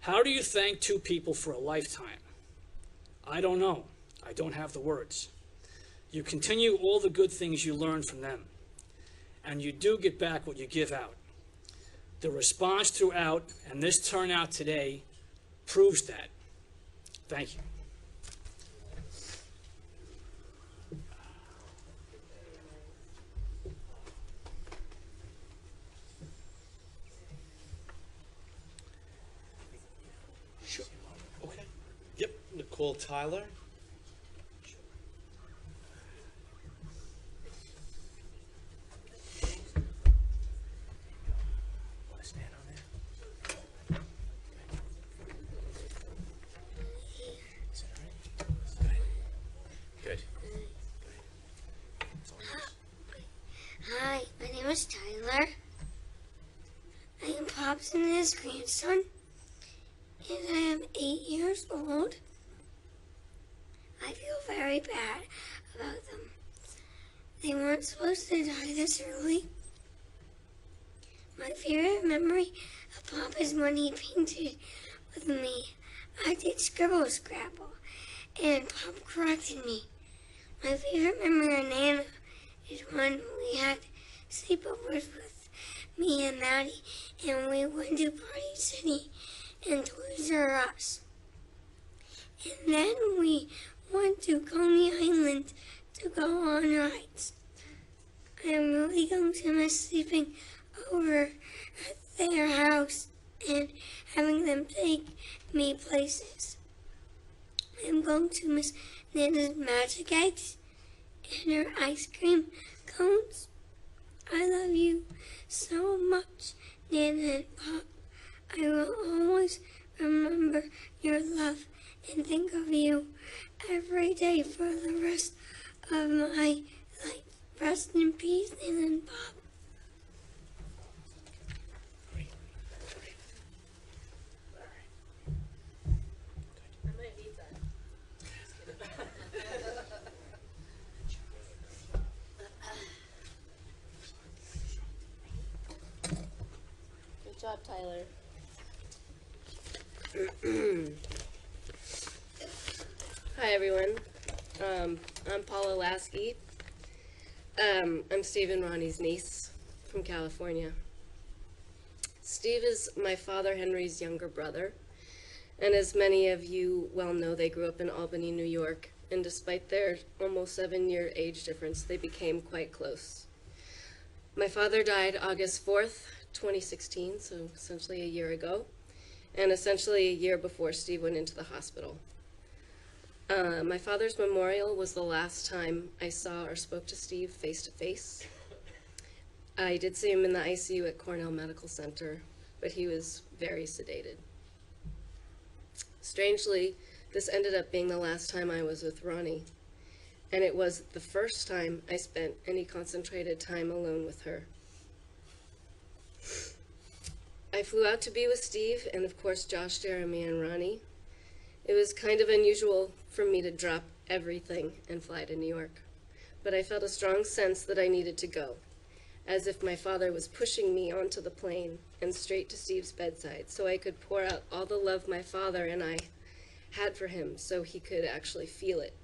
How do you thank 2 people for a lifetime? I don't know. I don't have the words. You continue all the good things you learned from them, and you do get back what you give out. The response throughout, and this turnout today, proves that. Thank you. Sure. Okay. Yep. Nicole Tyler. Hi, my name is Tyler. I am Pops and his grandson, and I am 8 years old. I feel very bad about them. They weren't supposed to die this early. My favorite memory of Pop is when he painted with me. I did scribble scrabble, and Pop corrected me. My favorite memory of Nana is when we had sleepovers with me and Maddie, and we went to Party City and Toys R Us. And then we went to Coney Island to go on rides. I am really going to miss sleeping over at their house and having them take me places. I am going to miss Nana's magic eggs and her ice cream cones. I love you so much, Nana and Pop. I will always remember your love and think of you every day for the rest of my life. Rest in peace, and Bob. Good job, Tyler. Hi, everyone. I'm Paula Lasky. I'm Steve and Ronnie's niece from California. Steve is my father Henry's younger brother, and as many of you well know, they grew up in Albany, New York, and despite their almost 7-year age difference, they became quite close. My father died August 4th, 2016, so essentially a year ago, and essentially a year before Steve went into the hospital. My father's memorial was the last time I saw or spoke to Steve face to face. I did see him in the ICU at Cornell Medical Center, but he was very sedated. Strangely, this ended up being the last time I was with Ronnie, and it was the first time I spent any concentrated time alone with her. I flew out to be with Steve and, of course, Josh, Jeremy, and Ronnie. It was kind of unusual for me to drop everything and fly to New York, but I felt a strong sense that I needed to go, as if my father was pushing me onto the plane and straight to Steve's bedside so I could pour out all the love my father and I had for him so he could actually feel it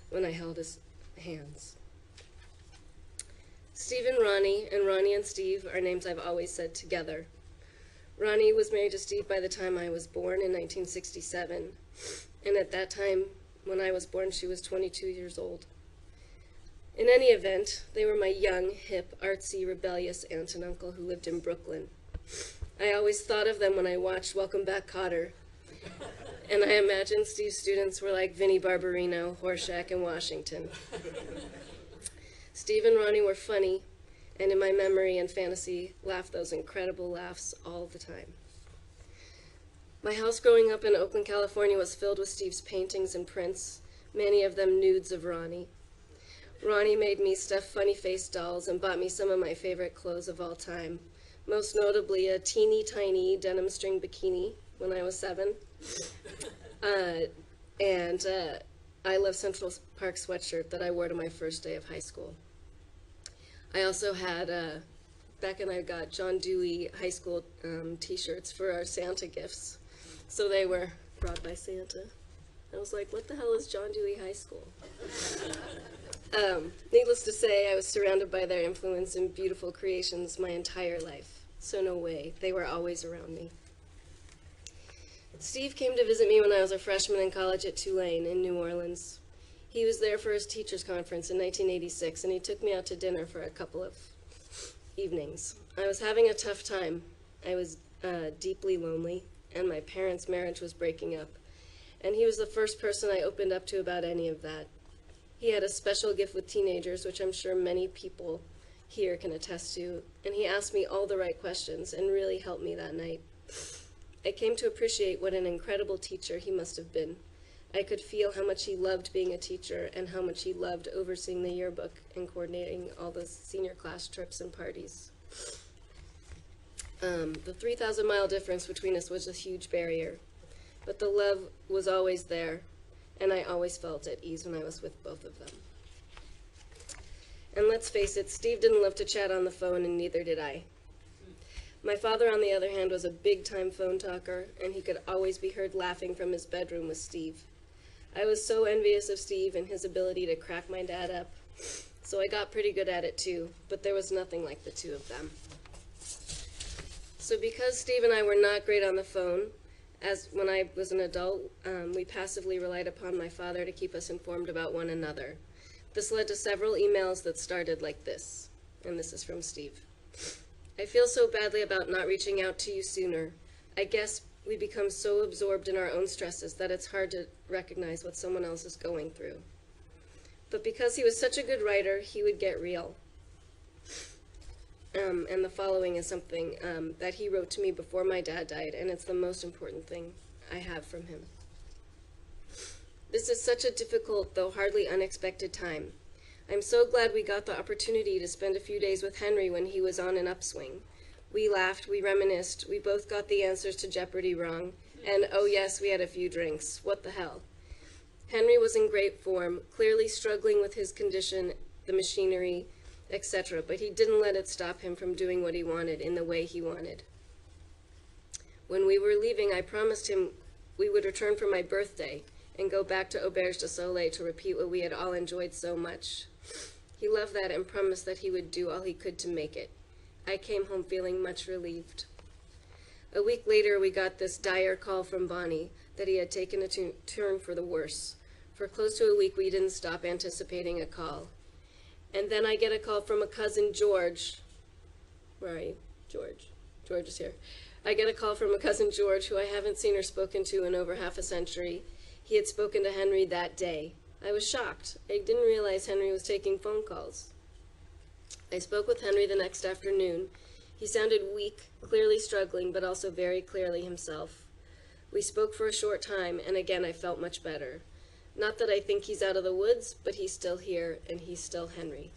when I held his hands. Steve and Ronnie and Steve are names I've always said together. Ronnie was married to Steve by the time I was born in 1967, and at that time, when I was born, she was 22 years old. In any event, they were my young, hip, artsy, rebellious aunt and uncle who lived in Brooklyn. I always thought of them when I watched Welcome Back, Kotter, and I imagined Steve's students were like Vinnie Barbarino, Horshack, and Washington. Steve and Ronnie were funny, and in my memory and fantasy, laughed those incredible laughs all the time. My house growing up in Oakland, California was filled with Steve's paintings and prints, many of them nudes of Ronnie. Ronnie made me stuffed funny-faced dolls and bought me some of my favorite clothes of all time, most notably a teeny tiny denim string bikini when I was 7, and I Love Central Park sweatshirt that I wore to my first day of high school. I also had, Beck and I got John Dewey high school t-shirts for our Santa gifts. So they were brought by Santa. I was like, what the hell is John Dewey High School? Needless to say, I was surrounded by their influence and beautiful creations my entire life. So no way, they were always around me. Steve came to visit me when I was a freshman in college at Tulane in New Orleans. He was there for his teachers' conference in 1986, and he took me out to dinner for a couple of evenings. I was having a tough time. I was deeply lonely, and my parents' marriage was breaking up. And he was the first person I opened up to about any of that. He had a special gift with teenagers, which I'm sure many people here can attest to, and he asked me all the right questions and really helped me that night. I came to appreciate what an incredible teacher he must have been. I could feel how much he loved being a teacher and how much he loved overseeing the yearbook and coordinating all the senior class trips and parties. The 3,000-mile difference between us was a huge barrier, but the love was always there, and I always felt at ease when I was with both of them. And let's face it, Steve didn't love to chat on the phone, and neither did I. My father, on the other hand, was a big-time phone talker, and he could always be heard laughing from his bedroom with Steve. I was so envious of Steve and his ability to crack my dad up, so I got pretty good at it too, but there was nothing like the two of them. So because Steve and I were not great on the phone, as when I was an adult, we passively relied upon my father to keep us informed about one another. This led to several emails that started like this, and this is from Steve. I feel so badly about not reaching out to you sooner. I guess we become so absorbed in our own stresses that it's hard to recognize what someone else is going through. But because he was such a good writer, he would get real. And the following is something that he wrote to me before my dad died, and it's the most important thing I have from him. This is such a difficult, though hardly unexpected time. I'm so glad we got the opportunity to spend a few days with Henry when he was on an upswing. We laughed, we reminisced, we both got the answers to Jeopardy wrong, and oh yes, we had a few drinks. What the hell? Henry was in great form, clearly struggling with his condition, the machinery, etc., but he didn't let it stop him from doing what he wanted in the way he wanted. When we were leaving, I promised him we would return for my birthday and go back to Auberge de Soleil to repeat what we had all enjoyed so much. He loved that and promised that he would do all he could to make it. I came home feeling much relieved. A week later, we got this dire call from Bonnie that he had taken a turn for the worse. For close to a week, we didn't stop anticipating a call. And then I get a call from a cousin, George. Where are you? George. George is here. I get a call from a cousin, George, who I haven't seen or spoken to in over half a century. He had spoken to Henry that day. I was shocked. I didn't realize Henry was taking phone calls. I spoke with Henry the next afternoon. He sounded weak, clearly struggling, but also very clearly himself. We spoke for a short time, and again I felt much better. Not that I think he's out of the woods, but he's still here, and he's still Henry.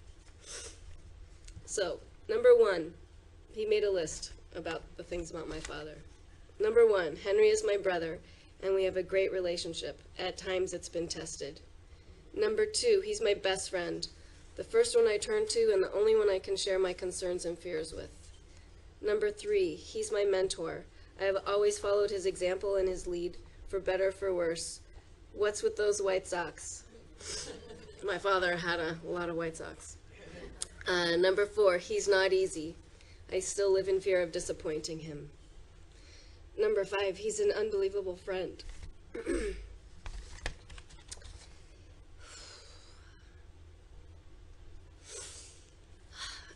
So, number 1, he made a list about the things about my father. Number 1, Henry is my brother, and we have a great relationship. At times it's been tested. Number 2, he's my best friend, the first one I turn to and the only one I can share my concerns and fears with. Number 3, he's my mentor. I have always followed his example and his lead, for better or for worse. What's with those white socks? My father had a lot of white socks. Number 4, he's not easy. I still live in fear of disappointing him. Number 5, he's an unbelievable friend.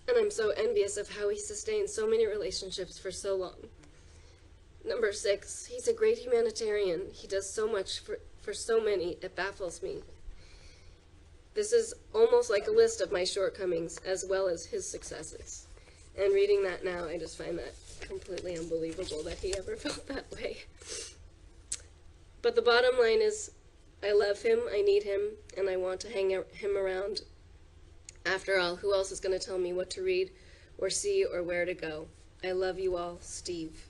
And I'm so envious of how he sustained so many relationships for so long. Number 6, he's a great humanitarian. He does so much for so many, it baffles me. This is almost like a list of my shortcomings as well as his successes. And reading that now, I just find that completely unbelievable that he ever felt that way. But the bottom line is, I love him, I need him, and I want to hang him around. After all, who else is going to tell me what to read or see or where to go? I love you all, Steve.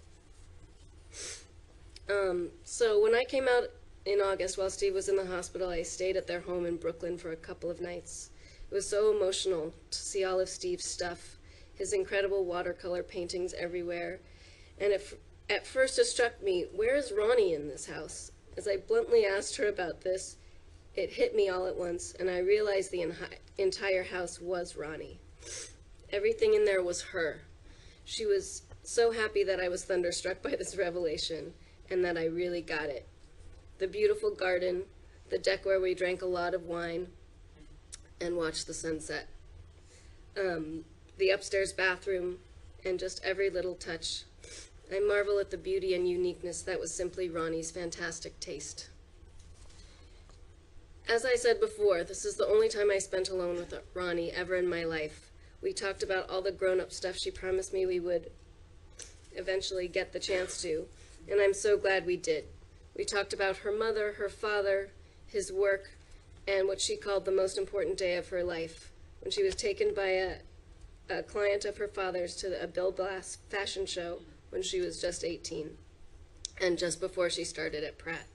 So when I came out in August while Steve was in the hospital, I stayed at their home in Brooklyn for a couple of nights. It was so emotional to see all of Steve's stuff, his incredible watercolor paintings everywhere. And at first it struck me, where is Ronnie in this house? As I bluntly asked her about this, it hit me all at once, and I realized the entire house was Ronnie. Everything in there was her. She was so happy that I was thunderstruck by this revelation, and that I really got it. The beautiful garden, the deck where we drank a lot of wine and watched the sunset, the upstairs bathroom, and just every little touch. I marvel at the beauty and uniqueness that was simply Ronnie's fantastic taste. As I said before, this is the only time I spent alone with Ronnie ever in my life. We talked about all the grown-up stuff she promised me we would eventually get the chance to, and I'm so glad we did. We talked about her mother, her father, his work, and what she called the most important day of her life, when she was taken by a client of her father's to a Bill Blass fashion show when she was just 18, and just before she started at Pratt.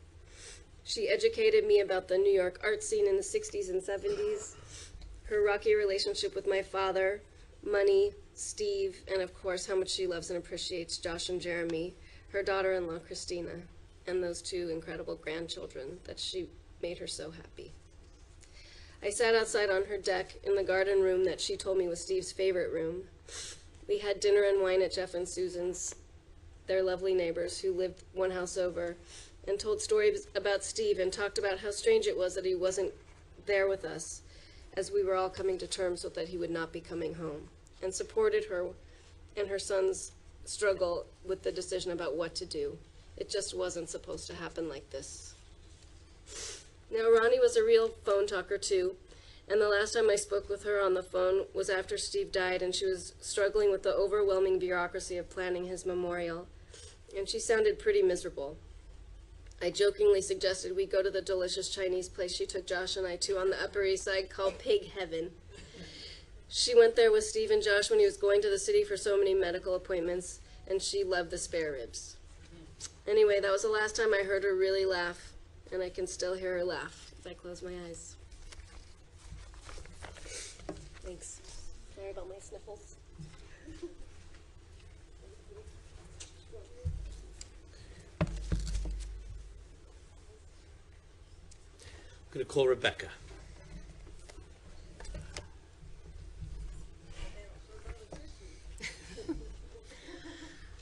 She educated me about the New York art scene in the 60s and 70s, her rocky relationship with my father, money, Steve, and of course how much she loves and appreciates Josh and Jeremy, her daughter-in-law Christina, and those 2 incredible grandchildren that she made her so happy. I sat outside on her deck in the garden room that she told me was Steve's favorite room. We had dinner and wine at Jeff and Susan's, their lovely neighbors who lived one house over, and told stories about Steve and talked about how strange it was that he wasn't there with us, as we were all coming to terms with that he would not be coming home, and supported her and her son's struggle with the decision about what to do. It just wasn't supposed to happen like this. Now, Ronnie was a real phone talker too, and the last time I spoke with her on the phone was after Steve died, and she was struggling with the overwhelming bureaucracy of planning his memorial, and she sounded pretty miserable. I jokingly suggested we go to the delicious Chinese place she took Josh and I to on the Upper East Side called Pig Heaven. She went there with Steve and Josh when he was going to the city for so many medical appointments, and she loved the spare ribs. Anyway, that was the last time I heard her really laugh, and I can still hear her laugh as I close my eyes. Thanks. Sorry about my sniffles. I'm going to call Rebecca.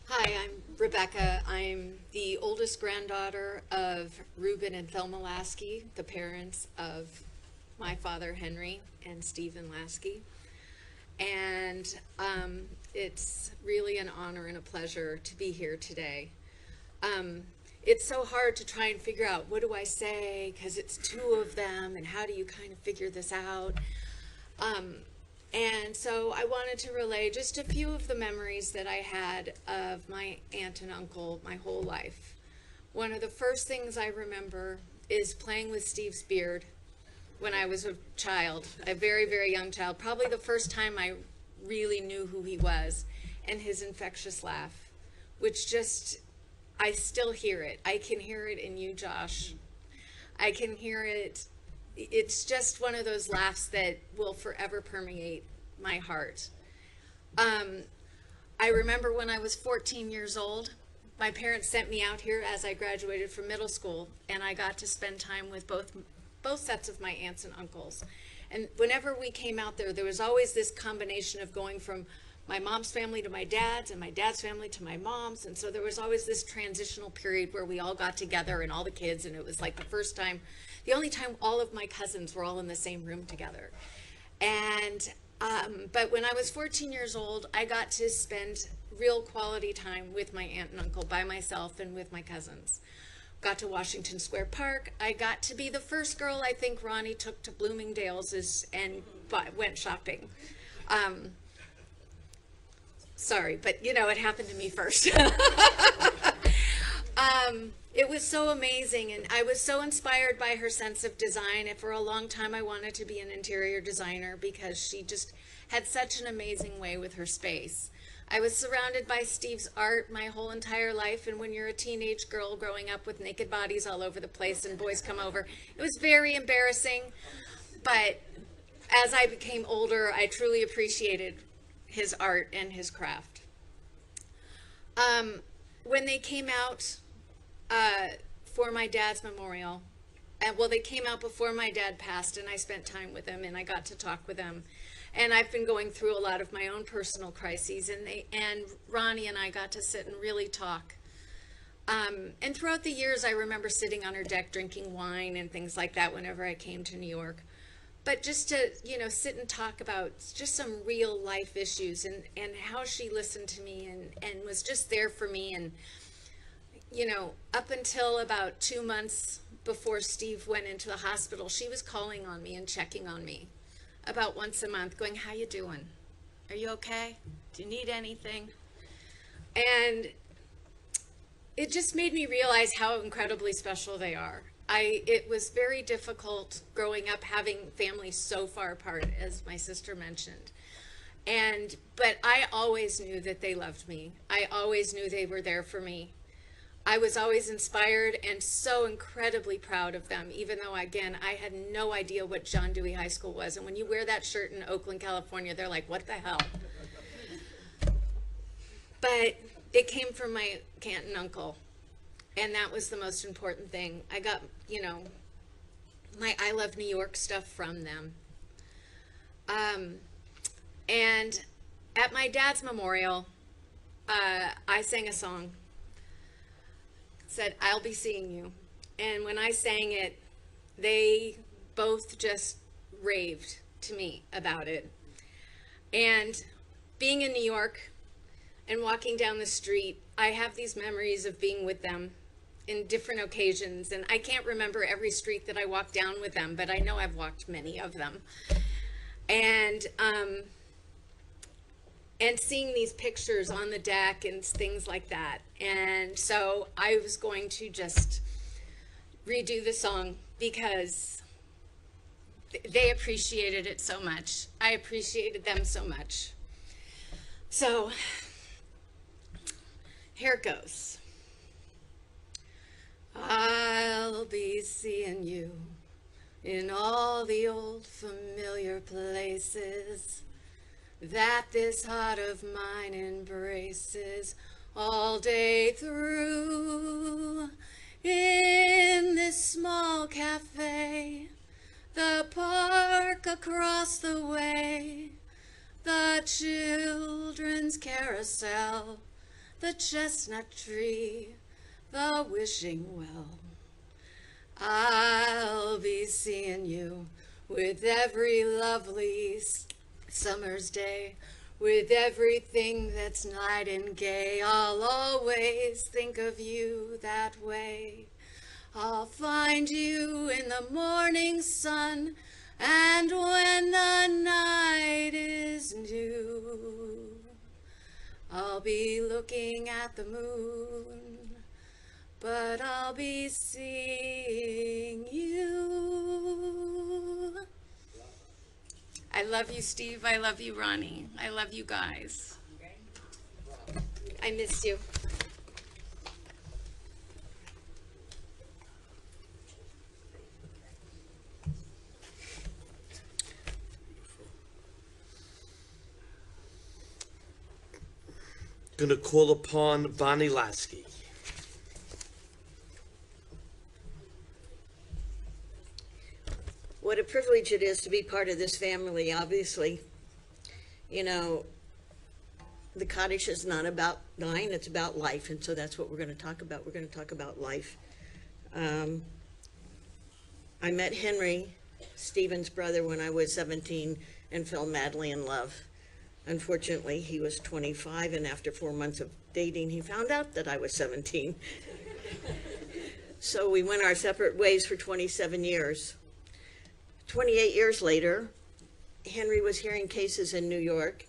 Hi, I'm Rebecca. I'm the oldest granddaughter of Reuben and Thelma Lasky, the parents of my father Henry and Stephen Lasky. And it's really an honor and a pleasure to be here today. It's so hard to try and figure out, what do I say, because it's two of them, and how do you kind of figure this out? And so I wanted to relay just a few of the memories that I had of my aunt and uncle my whole life. One of the first things I remember is playing with Steve's beard when I was a child, a very, very young child, probably the first time I really knew who he was, and his infectious laugh, which just, I still hear it. I can hear it in you, Josh. I can hear it. It's just one of those laughs that will forever permeate my heart. I remember when I was 14 years old, my parents sent me out here as I graduated from middle school, and I got to spend time with both sets of my aunts and uncles. And whenever we came out there, there was always this combination of going from my mom's family to my dad's, and my dad's family to my mom's. And so there was always this transitional period where we all got together, and all the kids, and it was like the first time, the only time all of my cousins were all in the same room together. And, but when I was 14 years old, I got to spend real quality time with my aunt and uncle by myself and with my cousins. Got to Washington Square Park. I got to be the first girl I think Ronnie took to Bloomingdale's and went shopping. Sorry, but you know, it happened to me first. It was so amazing, and I was so inspired by her sense of design. And for a long time, I wanted to be an interior designer because she just had such an amazing way with her space. I was surrounded by Steve's art my whole entire life, and when you're a teenage girl growing up with naked bodies all over the place and boys come over, it was very embarrassing. But as I became older, I truly appreciated his art and his craft. When they came out for my dad's memorial, well, they came out before my dad passed, and I spent time with them, and I got to talk with them. And I've been going through a lot of my own personal crises, and Ronnie and I got to sit and really talk. And throughout the years, I remember sitting on her deck drinking wine and things like that whenever I came to New York. But just to, you know, sit and talk about just some real life issues, and how she listened to me and was just there for me. And, you know, up until about 2 months before Steve went into the hospital, she was calling on me and checking on me about once a month, going, "How you doing? Are you okay? Do you need anything?" And it just made me realize how incredibly special they are. It was very difficult growing up having families so far apart, as my sister mentioned. But I always knew that they loved me. I always knew they were there for me. I was always inspired and so incredibly proud of them, even though, again, I had no idea what John Dewey High School was. And when you wear that shirt in Oakland, California, they're like, what the hell? But it came from my aunt and uncle, and that was the most important thing. I got, you know, my I Love New York stuff from them. And at my dad's memorial, I sang a song. Said, "I'll be seeing you." And when I sang it, they both just raved to me about it. And being in New York and walking down the street, I have these memories of being with them in different occasions. And I can't remember every street that I walked down with them, but I know I've walked many of them. And seeing these pictures on the deck and things like that. And so I was going to just redo the song because they appreciated it so much. I appreciated them so much. So here it goes. I'll be seeing you in all the old familiar places that this heart of mine embraces all day through. In this small cafe, the park across the way, the children's carousel, the chestnut tree, the wishing well. I'll be seeing you with every lovely summer's day, with everything that's light and gay. I'll always think of you that way. I'll find you in the morning sun, and when the night is new, I'll be looking at the moon, but I'll be seeing you. I love you, Steve. I love you, Ronnie. I love you guys. I miss you. Going to call upon Paula Lasky. What a privilege it is to be part of this family, obviously. You know, the cottage is not about dying, it's about life, and so that's what we're going to talk about. We're going to talk about life. I met Henry, Stephen's brother, when I was 17 and fell madly in love. Unfortunately, he was 25, and after 4 months of dating, he found out that I was 17. So we went our separate ways for 27 years. 28 years later, Henry was hearing cases in New York,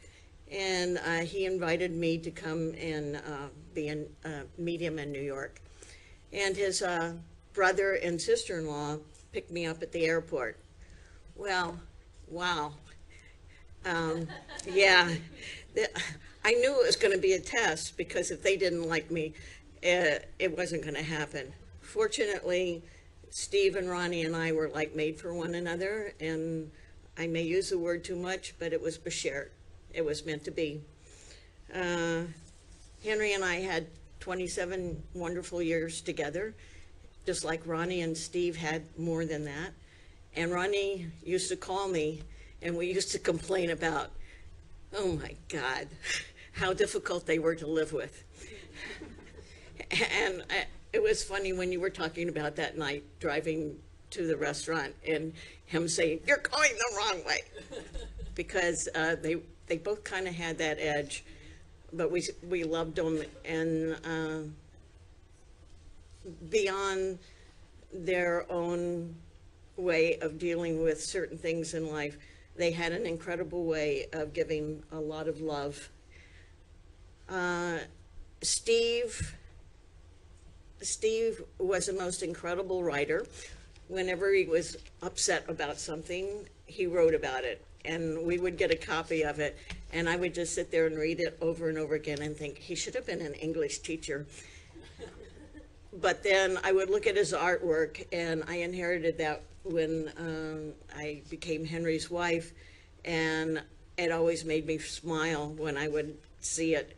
and he invited me to come and be a medium in New York. And his brother and sister-in-law picked me up at the airport. Well, wow. Yeah, I knew it was going to be a test, because if they didn't like me, it wasn't going to happen. Fortunately, Steve and Ronnie and I were like made for one another, and I may use the word too much, but it was bashert. It was meant to be. Henry and I had 27 wonderful years together, just like Ronnie and Steve had more than that. And Ronnie used to call me, and we used to complain about, oh my God, how difficult they were to live with. And it was funny when you were talking about that night driving to the restaurant and him saying, "You're going the wrong way," because they both kind of had that edge, but we loved them, and beyond their own way of dealing with certain things in life, they had an incredible way of giving a lot of love. Steve was the most incredible writer. Whenever he was upset about something, he wrote about it, and we would get a copy of it, and I would just sit there and read it over and over again and think, he should have been an English teacher. But then I would look at his artwork, and I inherited that when I became Henry's wife, and it always made me smile when I would see it.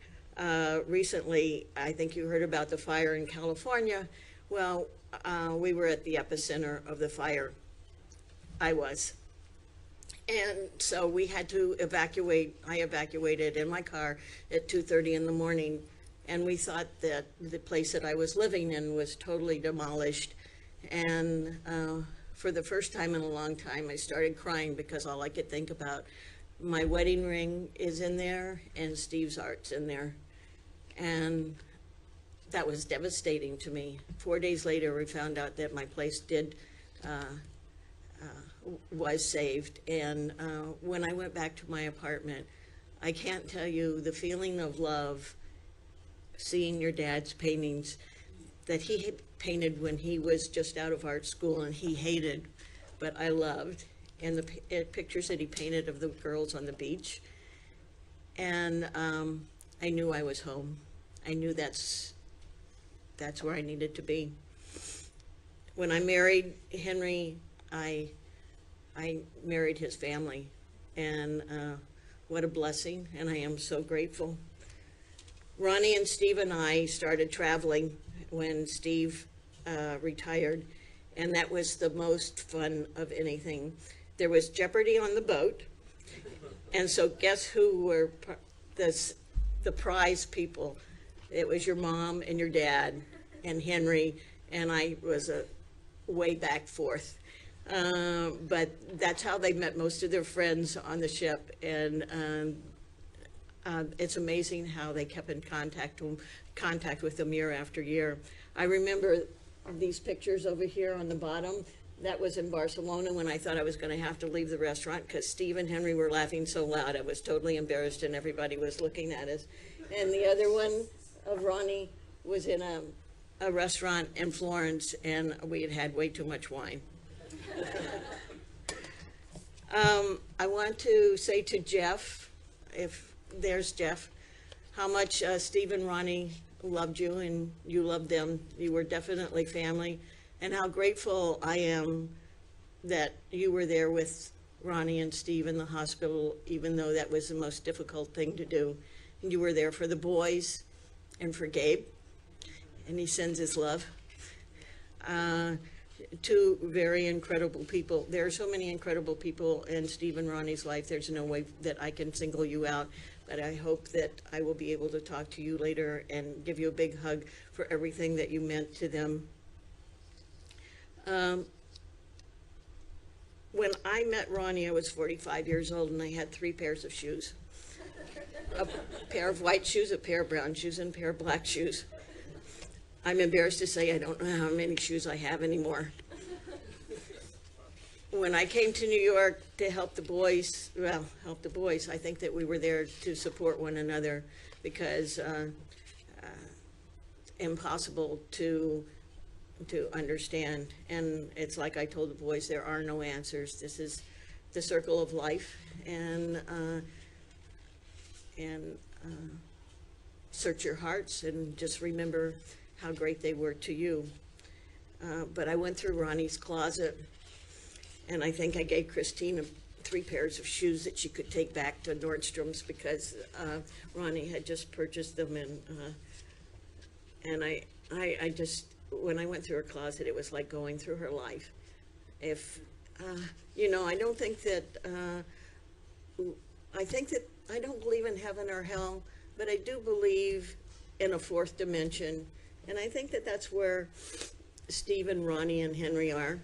Recently, I think you heard about the fire in California. Well, we were at the epicenter of the fire. I was. And so we had to evacuate. I evacuated in my car at 2:30 in the morning, and we thought that the place that I was living in was totally demolished. And for the first time in a long time, I started crying, because all I could think about, my wedding ring is in there and Steve's art's in there. And that was devastating to me. 4 days later, we found out that my place was saved. And when I went back to my apartment, I can't tell you the feeling of love, seeing your dad's paintings, that he painted when he was just out of art school, and he hated, but I loved, and the pictures that he painted of the girls on the beach. And I knew I was home. I knew that's where I needed to be. When I married Henry, I married his family, and what a blessing, and I am so grateful. Ronnie and Steve and I started traveling when Steve retired, and that was the most fun of anything. There was Jeopardy on the boat, and so guess who were the prize people? It was your mom and your dad and Henry, and I was a way back fourth. But that's how they met most of their friends on the ship, and it's amazing how they kept in contact with them year after year. I remember these pictures over here on the bottom. That was in Barcelona when I thought I was going to have to leave the restaurant because Steve and Henry were laughing so loud. I was totally embarrassed and everybody was looking at us. And the other one of Ronnie was in a restaurant in Florence, and we had had way too much wine. I want to say to Jeff, if there's Jeff, how much Steve and Ronnie loved you and you loved them. You were definitely family, and how grateful I am that you were there with Ronnie and Steve in the hospital, even though that was the most difficult thing to do. And you were there for the boys and for Gabe, and he sends his love. Two very incredible people. There are so many incredible people in Steve and Ronnie's life. There's no way that I can single you out, but I hope that I will be able to talk to you later and give you a big hug for everything that you meant to them. When I met Ronnie, I was 45 years old, and I had 3 pairs of shoes. A pair of white shoes, a pair of brown shoes, and a pair of black shoes. I'm embarrassed to say I don't know how many shoes I have anymore. When I came to New York to help the boys, I think that we were there to support one another, because impossible to understand. And it's like I told the boys, there are no answers. This is the circle of life, and search your hearts and just remember how great they were to you. But I went through Ronnie's closet, and I think I gave Christina 3 pairs of shoes that she could take back to Nordstrom's, because Ronnie had just purchased them, and I just, when I went through her closet, it was like going through her life. If I don't think that I don't believe in heaven or hell, but I do believe in a 4th dimension. And I think that that's where Steve and Ronnie and Henry are.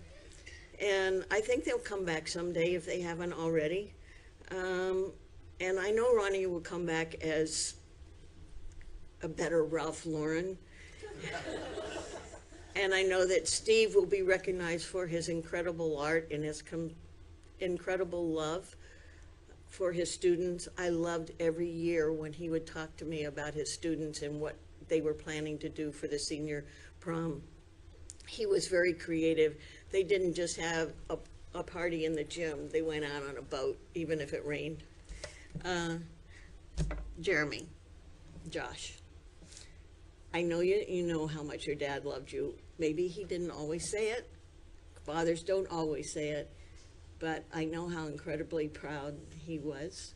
And I think they'll come back someday if they haven't already. And I know Ronnie will come back as a better Ralph Lauren. And I know that Steve will be recognized for his incredible art and his incredible love for his students. I loved every year when he would talk to me about his students and what they were planning to do for the senior prom. He was very creative. They didn't just have a party in the gym. They went out on a boat, even if it rained. Jeremy, Josh, I know you know how much your dad loved you. Maybe he didn't always say it. Fathers don't always say it. But I know how incredibly proud he was.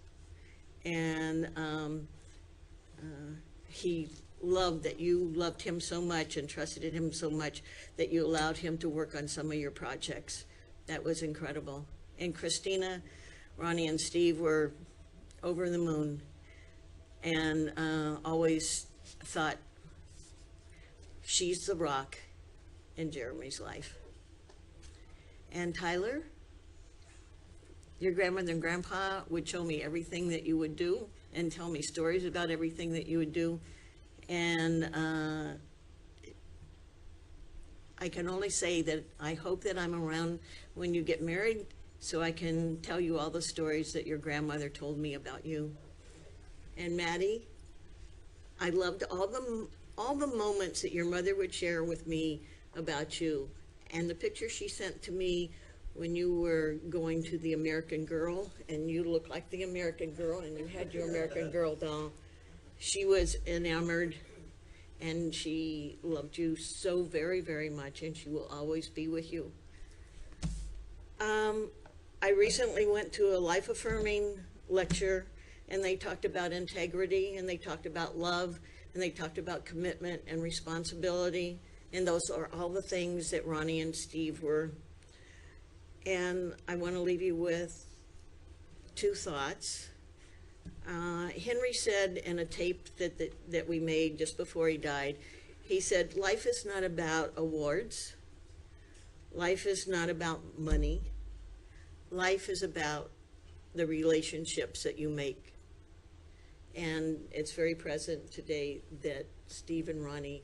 And he loved that you loved him so much and trusted in him so much that you allowed him to work on some of your projects. That was incredible. And Christina, Ronnie, and Steve were over the moon, and always thought, she's the rock in Jeremy's life. And Tyler, your grandmother and grandpa would show me everything that you would do and tell me stories about everything that you would do. And I can only say that I hope that I'm around when you get married so I can tell you all the stories that your grandmother told me about you. And Maddie, I loved all the moments that your mother would share with me about you. And the picture she sent to me when you were going to the American Girl, and you looked like the American Girl, and you had your American Girl doll, she was enamored, and she loved you so very, very much, and she will always be with you. I recently went to a life-affirming lecture, and they talked about integrity, and they talked about love, and they talked about commitment and responsibility, and those are all the things that Ronnie and Steve were. And I want to leave you with two thoughts. Henry said in a tape that we made just before he died, he said, life is not about awards. Life is not about money. Life is about the relationships that you make. And it's very present today that Steve and Ronnie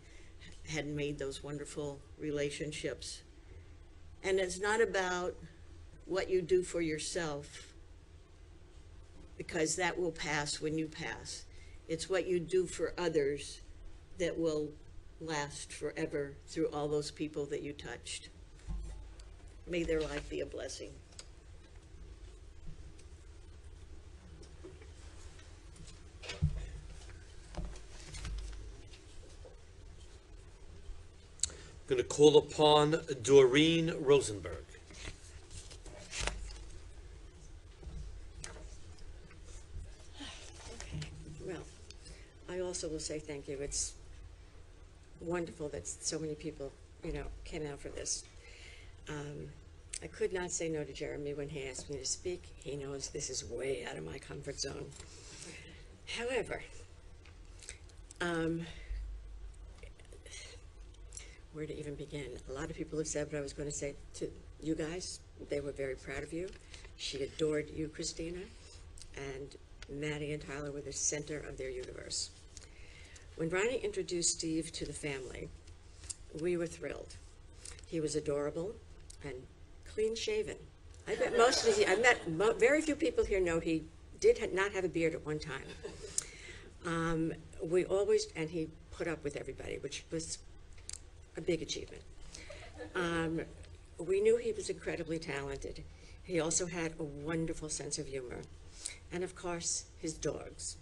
had made those wonderful relationships. And it's not about what you do for yourself, because that will pass when you pass. It's what you do for others that will last forever through all those people that you touched. May their life be a blessing. I'm going to call upon Doreen Rosenberg. Well, I also will say thank you. It's wonderful that so many people, came out for this. I could not say no to Jeremy when he asked me to speak. He knows this is way out of my comfort zone. However, where to even begin? A lot of people have said what I was going to say to you guys. They were very proud of you. She adored you, Christina, and Maddie and Tyler were the center of their universe. When Ronnie introduced Steve to the family, we were thrilled. He was adorable and clean-shaven. I met very few people here know he did not have a beard at one time. And he put up with everybody, which was a big achievement. We knew he was incredibly talented. He also had a wonderful sense of humor. And of course, his dogs.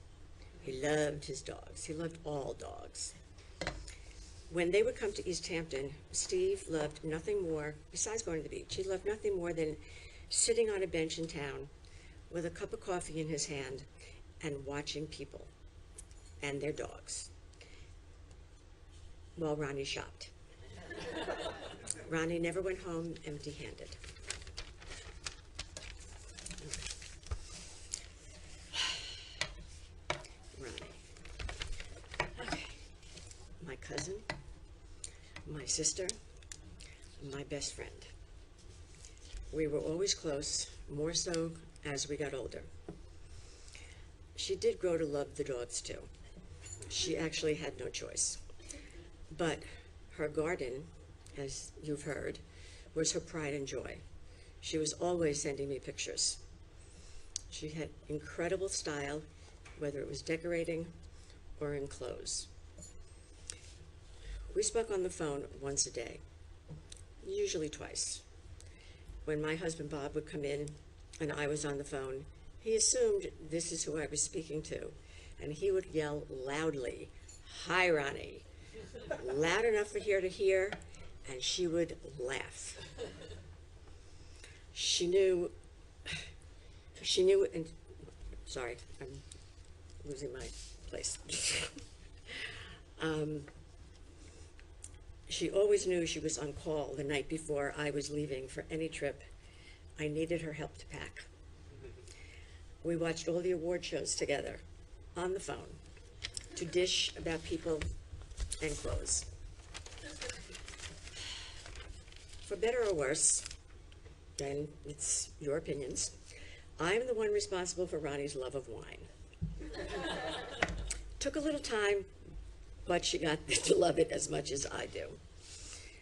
He loved his dogs. He loved all dogs. When they would come to East Hampton, Steve loved nothing more, besides going to the beach, he loved nothing more than sitting on a bench in town with a cup of coffee in his hand and watching people and their dogs while Ronnie shopped. Ronnie never went home empty-handed. Ronnie. Okay. My cousin, my sister, my best friend. We were always close, more so as we got older. She did grow to love the dogs too. She actually had no choice. But her garden, as you've heard, was her pride and joy. She was always sending me pictures. She had incredible style, whether it was decorating or in clothes. We spoke on the phone once a day, usually twice. When my husband Bob would come in and I was on the phone, he assumed this is who I was speaking to, and he would yell loudly, "Hi, Ronnie," loud enough for her to hear, and she would laugh. She knew, and sorry, I'm losing my place. She always knew she was on call the night before I was leaving for any trip I needed her help to pack. We watched all the award shows together on the phone to dish about people and clothes. For better or worse, and it's your opinions, I'm the one responsible for Ronnie's love of wine. Took a little time, but she got to love it as much as I do.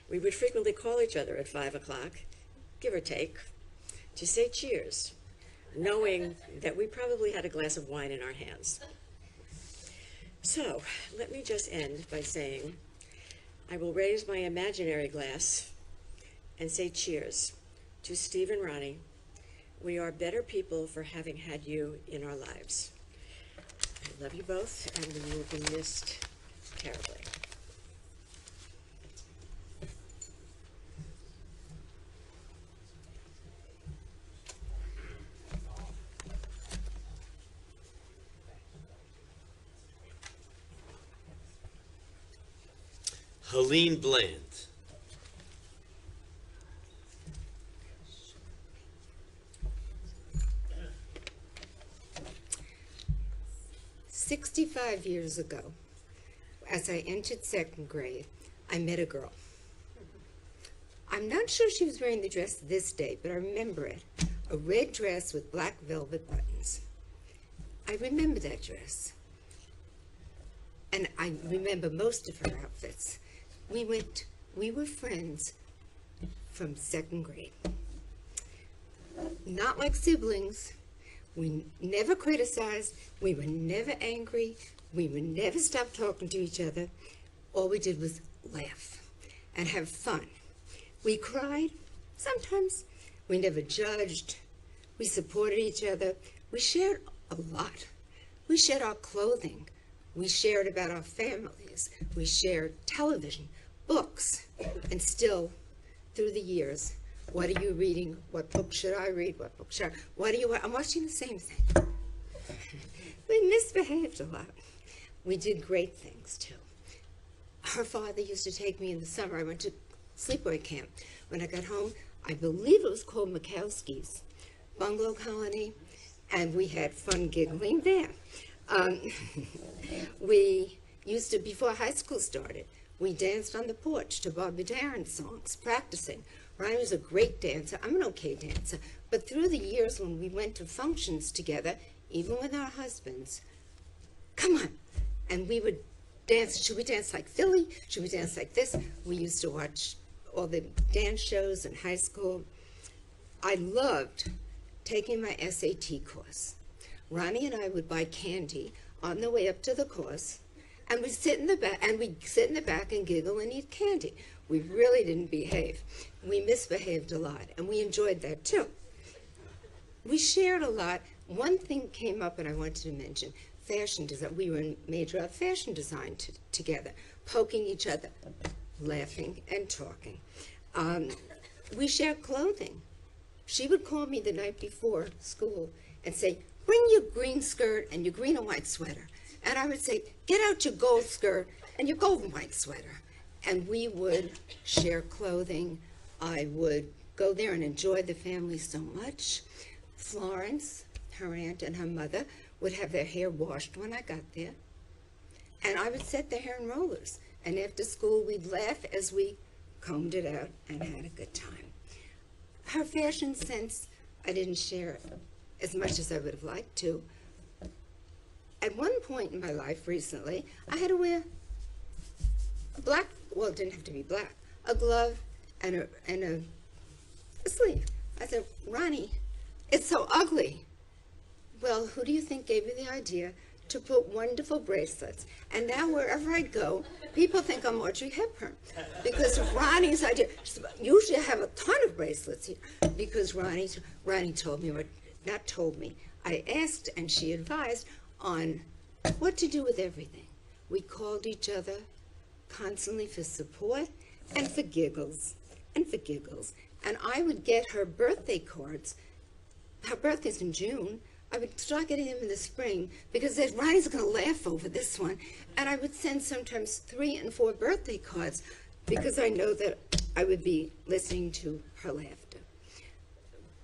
We would frequently call each other at 5 o'clock, give or take, to say cheers, knowing that we probably had a glass of wine in our hands. So, let me just end by saying, I will raise my imaginary glass and say cheers to Steve and Ronnie. We are better people for having had you in our lives. I love you both, and you will be missed terribly. Helene Bland. 65 years ago, as I entered second grade, I met a girl. I'm not sure she was wearing the dress this day, but I remember it. A red dress with black velvet buttons. I remember that dress. And I remember most of her outfits. We were friends from second grade. Not like siblings. We never criticized. We were never angry. We would never stop talking to each other. All we did was laugh and have fun. We cried sometimes. We never judged. We supported each other. We shared a lot. We shared our clothing. We shared about our families. We shared television, books, and still, through the years, what are you reading? What book should I read? What book should I? What do you want? I'm watching the same thing. We misbehaved a lot. We did great things, too. Her father used to take me in the summer. I went to sleepaway camp. When I got home, I believe it was called Mikowski's Bungalow Colony, and we had fun giggling there. We used to, before high school started, we danced on the porch to Bobby Darin songs, practicing. Ronnie was a great dancer. I'm an okay dancer. But through the years when we went to functions together, even with our husbands, come on. And we would dance. Should we dance like Philly? Should we dance like this? We used to watch all the dance shows in high school. I loved taking my SAT course. Ronnie and I would buy candy on the way up to the course, and we'd sit in the back and giggle and eat candy. We really didn't behave. We misbehaved a lot, and we enjoyed that too. We shared a lot. One thing came up, and I wanted to mention, fashion design. We were in major fashion design together, poking each other, laughing and talking. We shared clothing. She would call me the night before school and say, bring your green skirt and your green and white sweater. And I would say, get out your gold skirt and your gold and white sweater. And we would share clothing. I would go there and enjoy the family so much. Florence, her aunt, and her mother would have their hair washed when I got there. And I would set their hair in rollers. And after school, we'd laugh as we combed it out and had a good time. Her fashion sense, I didn't share it as much as I would have liked to. At one point in my life recently, I had to wear a black, well, it didn't have to be black, a glove and a sleeve. I said, Ronnie, it's so ugly. Well, who do you think gave me the idea to put wonderful bracelets? And now wherever I go, people think I'm Audrey Hepburn because of Ronnie's idea. Usually I have a ton of bracelets here because Ronnie told me, or not told me, I asked and she advised on what to do with everything. We called each other constantly for support and for giggles and for giggles. And I would get her birthday cards. Her birthday's in June. I would start getting them in the spring because they said, Ronnie's going to laugh over this one. And I would send sometimes 3 and 4 birthday cards because I know that I would be listening to her laughter.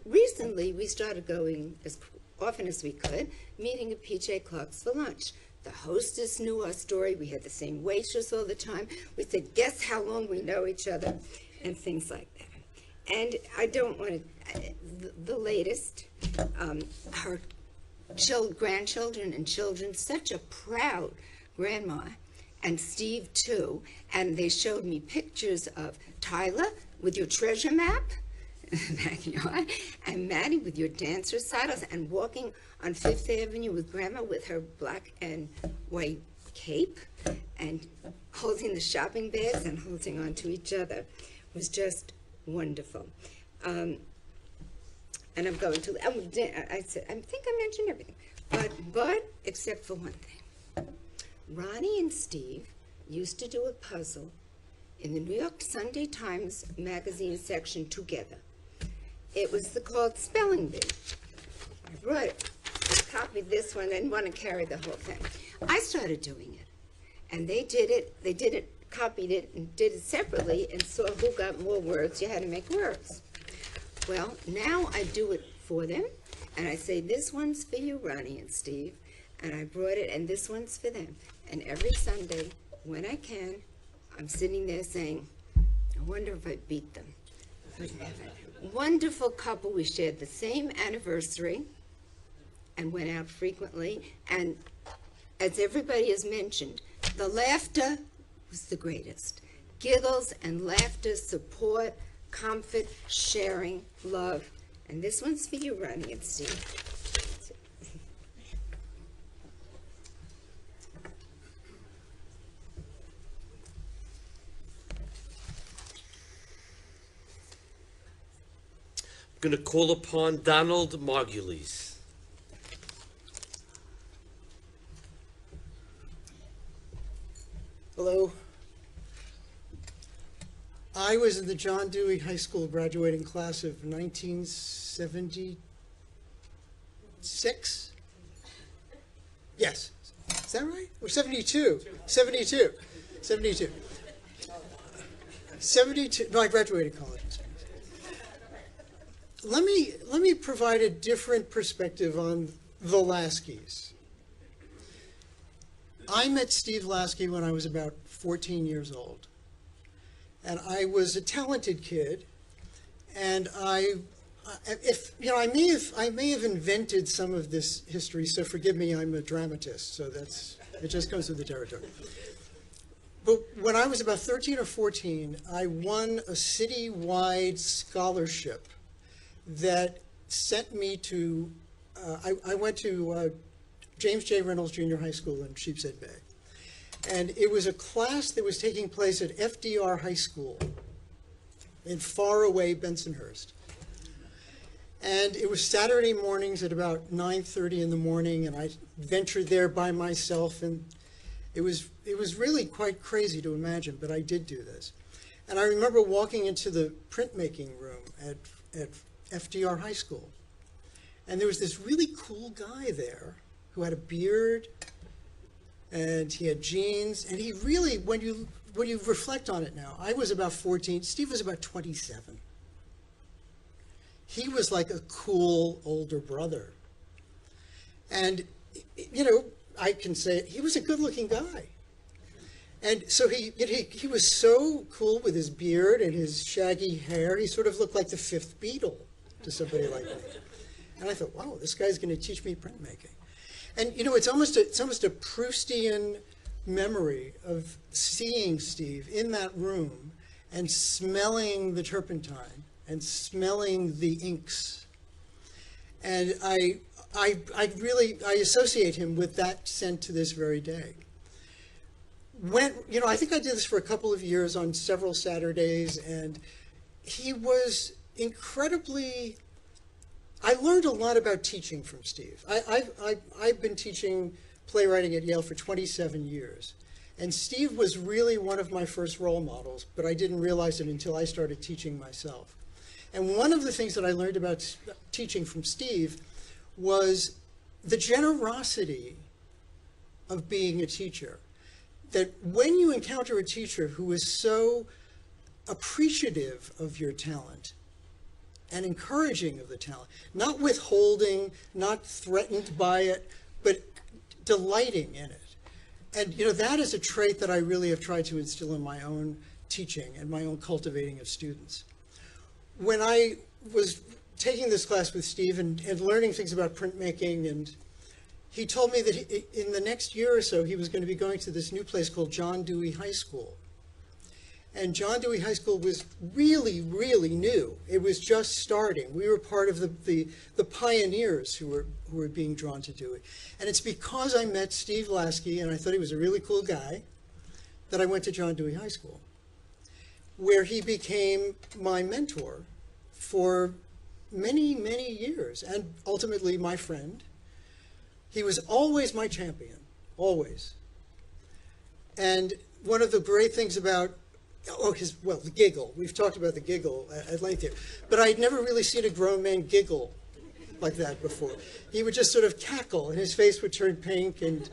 Recently, we started going as often as we could, meeting at PJ Clark's for lunch. The hostess knew our story. We had the same waitress all the time. We said, guess how long we know each other, and things like that. And I don't want to, the latest, her grandchildren and children, such a proud grandma, and Steve too, and they showed me pictures of Tyler with your treasure map, backyard, and Maddie with your dancer saddles, and walking on Fifth Avenue with Grandma with her black and white cape and holding the shopping bags and holding on to each other was just wonderful. And I'm going to, I think I mentioned everything, but except for one thing. Ronnie and Steve used to do a puzzle in the New York Sunday Times magazine section together. It was called Spelling Bee. I brought it. I copied this one. I didn't want to carry the whole thing. I started doing it, and they did it, copied it, and did it separately, and saw who got more words. You had to make words. Well, now I do it for them, and I say, this one's for you, Ronnie and Steve, and I brought it, and this one's for them. And every Sunday, when I can, I'm sitting there saying, I wonder if I beat them. Wonderful couple. We shared the same anniversary and went out frequently. And as everybody has mentioned, the laughter was the greatest. Giggles and laughter, support, comfort, sharing, love. And this one's for you, Ronnie and Steve. I'm going to call upon Donald Margulies. Hello. I was in the John Dewey High School graduating class of 1976. Yes. Is that right? Or 72? 72. 72. 72. No, I graduated college in 72. Let me provide a different perspective on the Laskys. I met Steve Lasky when I was about 14 years old. And I was a talented kid, and I may have invented some of this history, so forgive me, I'm a dramatist, so it just comes with the territory. But when I was about 13 or 14, I won a citywide scholarship that sent me to, I went to James J. Reynolds Junior High School in Sheepshead Bay. And it was a class that was taking place at FDR High School in faraway Bensonhurst. And it was Saturday mornings at about 9:30 in the morning, and I ventured there by myself, and it was really quite crazy to imagine, but I did do this. And I remember walking into the printmaking room at FDR High School, and there was this really cool guy there who had a beard, and he had jeans, and he really, when you reflect on it now, I was about 14, Steve was about 27. He was like a cool older brother. And, I can say it, he was a good-looking guy. And so he was so cool with his beard and his shaggy hair, he sort of looked like the fifth Beatle to somebody like me. And I thought, wow, this guy's going to teach me printmaking. And it's almost a Proustian memory of seeing Steve in that room and smelling the turpentine and smelling the inks. And I associate him with that scent to this very day. I think I did this for a couple of years on several Saturdays, and he was incredibly, I learned a lot about teaching from Steve. I've been teaching playwriting at Yale for 27 years. And Steve was really one of my first role models, but I didn't realize it until I started teaching myself. And one of the things that I learned about teaching from Steve was the generosity of being a teacher. That when you encounter a teacher who is so appreciative of your talent and encouraging of the talent, not withholding, not threatened by it, but delighting in it. And that is a trait that I really have tried to instill in my own teaching and my own cultivating of students. When I was taking this class with Steve and learning things about printmaking, and he told me that in the next year or so he was going to be going to this new place called John Dewey High School. And John Dewey High School was really, really new. It was just starting. We were part of the pioneers who were being drawn to Dewey. And it's because I met Steve Lasky, and I thought he was a really cool guy, that I went to John Dewey High School, where he became my mentor for many, many years, and ultimately my friend. He was always my champion, always. And one of the great things about the giggle. We've talked about the giggle at length here. But I'd never really seen a grown man giggle like that before. He would just sort of cackle, and his face would turn pink, and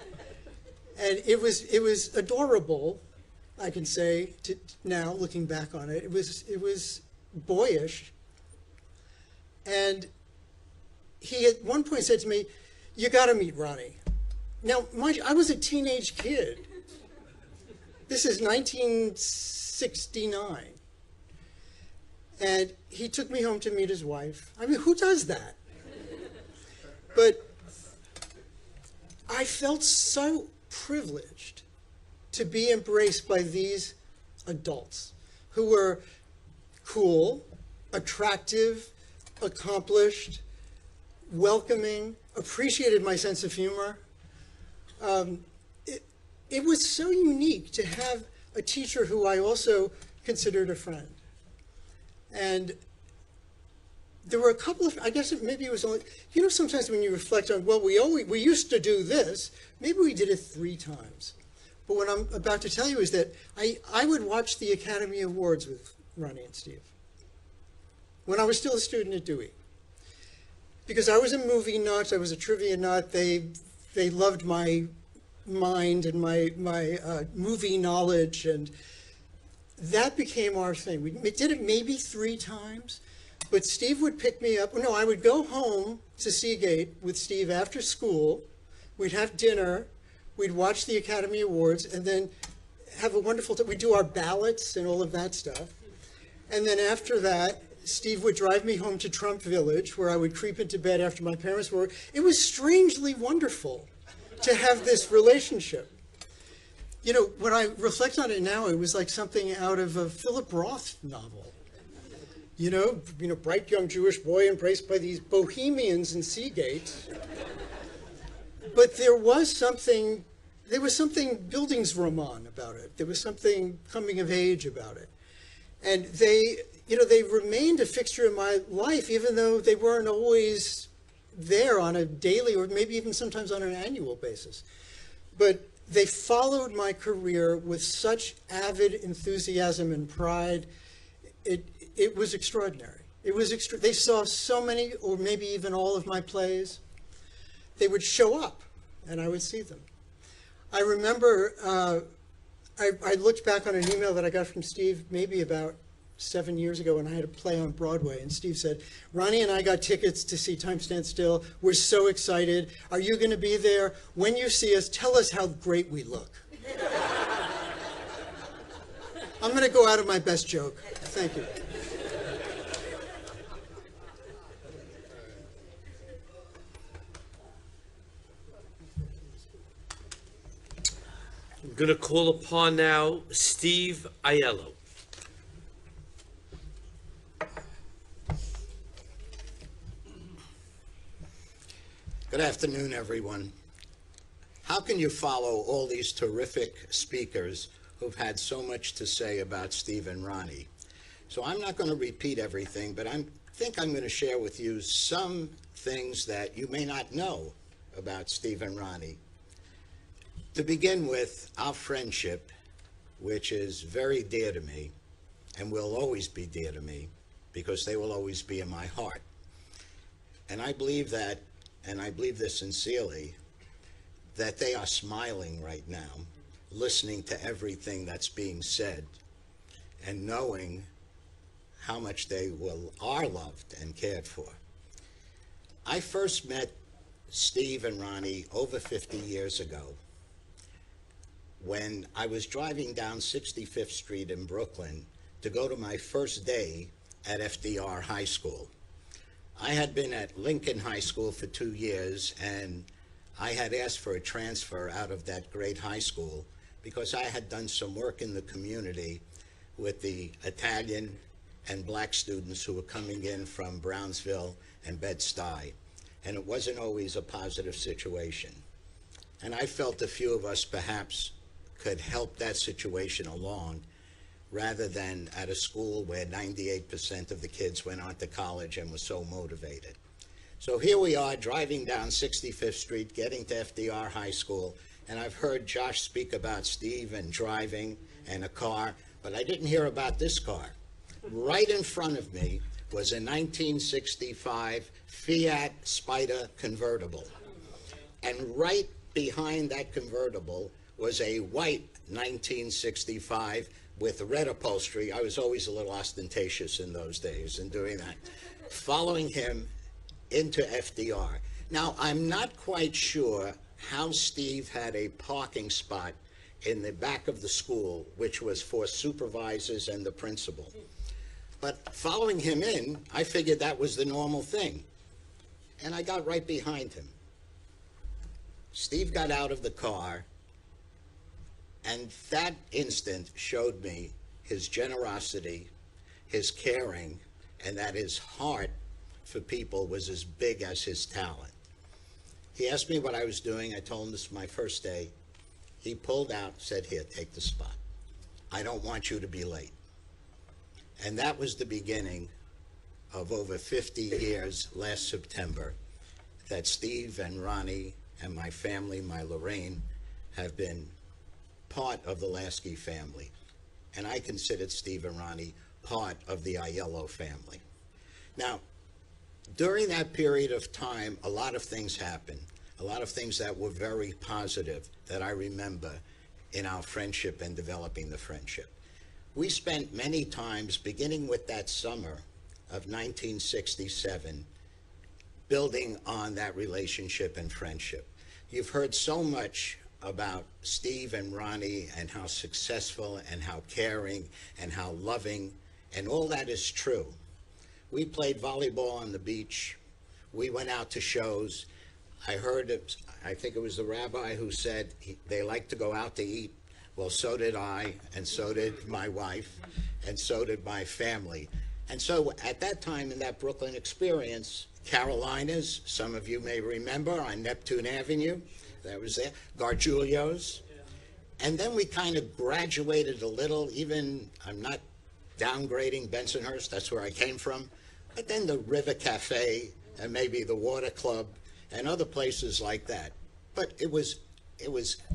it was adorable, I can say, now looking back on it. It was boyish. And he at one point said to me, "You got to meet Ronnie." Now, I was a teenage kid. This is 1969. And he took me home to meet his wife. I mean, who does that? But I felt so privileged to be embraced by these adults who were cool, attractive, accomplished, welcoming, appreciated my sense of humor. It was so unique to have a teacher who I also considered a friend. And there were a couple of, I guess maybe it was only, sometimes when you reflect on, well, we used to do this, maybe we did it 3 times. But what I'm about to tell you is that I would watch the Academy Awards with Ronnie and Steve when I was still a student at Dewey. Because I was a movie nut, I was a trivia nut, they loved my mind and my movie knowledge, and that became our thing. We did it maybe 3 times, but Steve would pick me up. No, I would go home to Seagate with Steve after school. We'd have dinner, we'd watch the Academy Awards, and then have a wonderful time. We'd do our ballots and all of that stuff. And then after that, Steve would drive me home to Trump Village, where I would creep into bed after my parents were. It was strangely wonderful to have this relationship. When I reflect on it now, it was like something out of a Philip Roth novel. Bright young Jewish boy embraced by these bohemians in Seagate. But there was something Bildungsroman about it. There was something coming of age about it. And they remained a fixture in my life, even though they weren't always there on a daily or maybe even sometimes on an annual basis. But they followed my career with such avid enthusiasm and pride. It was extraordinary. They saw so many, or maybe even all of my plays. They would show up, and I would see them. I remember I looked back on an email that I got from Steve maybe about 7 years ago when I had a play on Broadway, and Steve said, "Ronnie and I got tickets to see Time Stand Still. We're so excited. Are you going to be there? When you see us, tell us how great we look." I'm going to go out of my best joke. Thank you. I'm going to call upon now Steve Aiello. Good afternoon, everyone. How can you follow all these terrific speakers who've had so much to say about Steve and Ronnie? So I'm not going to repeat everything, but I think I'm going to share with you some things that you may not know about Steve and Ronnie. To begin with, our friendship, which is very dear to me and will always be dear to me because they will always be in my heart. And I believe that, and I believe this sincerely, that they are smiling right now, listening to everything that's being said and knowing how much they are loved and cared for. I first met Steve and Ronnie over 50 years ago when I was driving down 65th Street in Brooklyn to go to my first day at FDR High School. I had been at Lincoln High School for 2 years, and I had asked for a transfer out of that great high school because I had done some work in the community with the Italian and black students who were coming in from Brownsville and Bed-Stuy, and it wasn't always a positive situation. And I felt a few of us perhaps could help that situation along, rather than at a school where 98% of the kids went on to college and were so motivated. So here we are driving down 65th Street, getting to FDR High School, and I've heard Josh speak about Steve and driving and a car, but I didn't hear about this car. Right in front of me was a 1965 Fiat Spider convertible. And right behind that convertible was a white 1965 with red upholstery. I was always a little ostentatious in those days in doing that. Following him into FDR. Now, I'm not quite sure how Steve had a parking spot in the back of the school, which was for supervisors and the principal. But following him in, I figured that was the normal thing. And I got right behind him. Steve got out of the car, and that instant showed me his generosity, his caring, and that his heart for people was as big as his talent. He asked me what I was doing. I told him this was my first day. He pulled out, said, "Here, take the spot. I don't want you to be late." And that was the beginning of over 50 years last September that Steve and Ronnie and my family, my Lorraine, have been part of the Lasky family. And I considered Steve and Ronnie part of the Aiello family. Now, during that period of time, a lot of things happened, a lot of things that were very positive that I remember in our friendship and developing the friendship. We spent many times, beginning with that summer of 1967, building on that relationship and friendship. You've heard so much about Steve and Ronnie and how successful and how caring and how loving, and all that is true. We played volleyball on the beach. We went out to shows. I heard, I think it was the rabbi who said they like to go out to eat. Well, so did I, and so did my wife, and so did my family. And so at that time in that Brooklyn experience, Carolinas, some of you may remember, on Neptune Avenue, that was there, Gargiulo's. And then we kind of graduated a little, even, I'm not downgrading Bensonhurst, that's where I came from, but then the River Cafe and maybe the Water Club and other places like that. But it was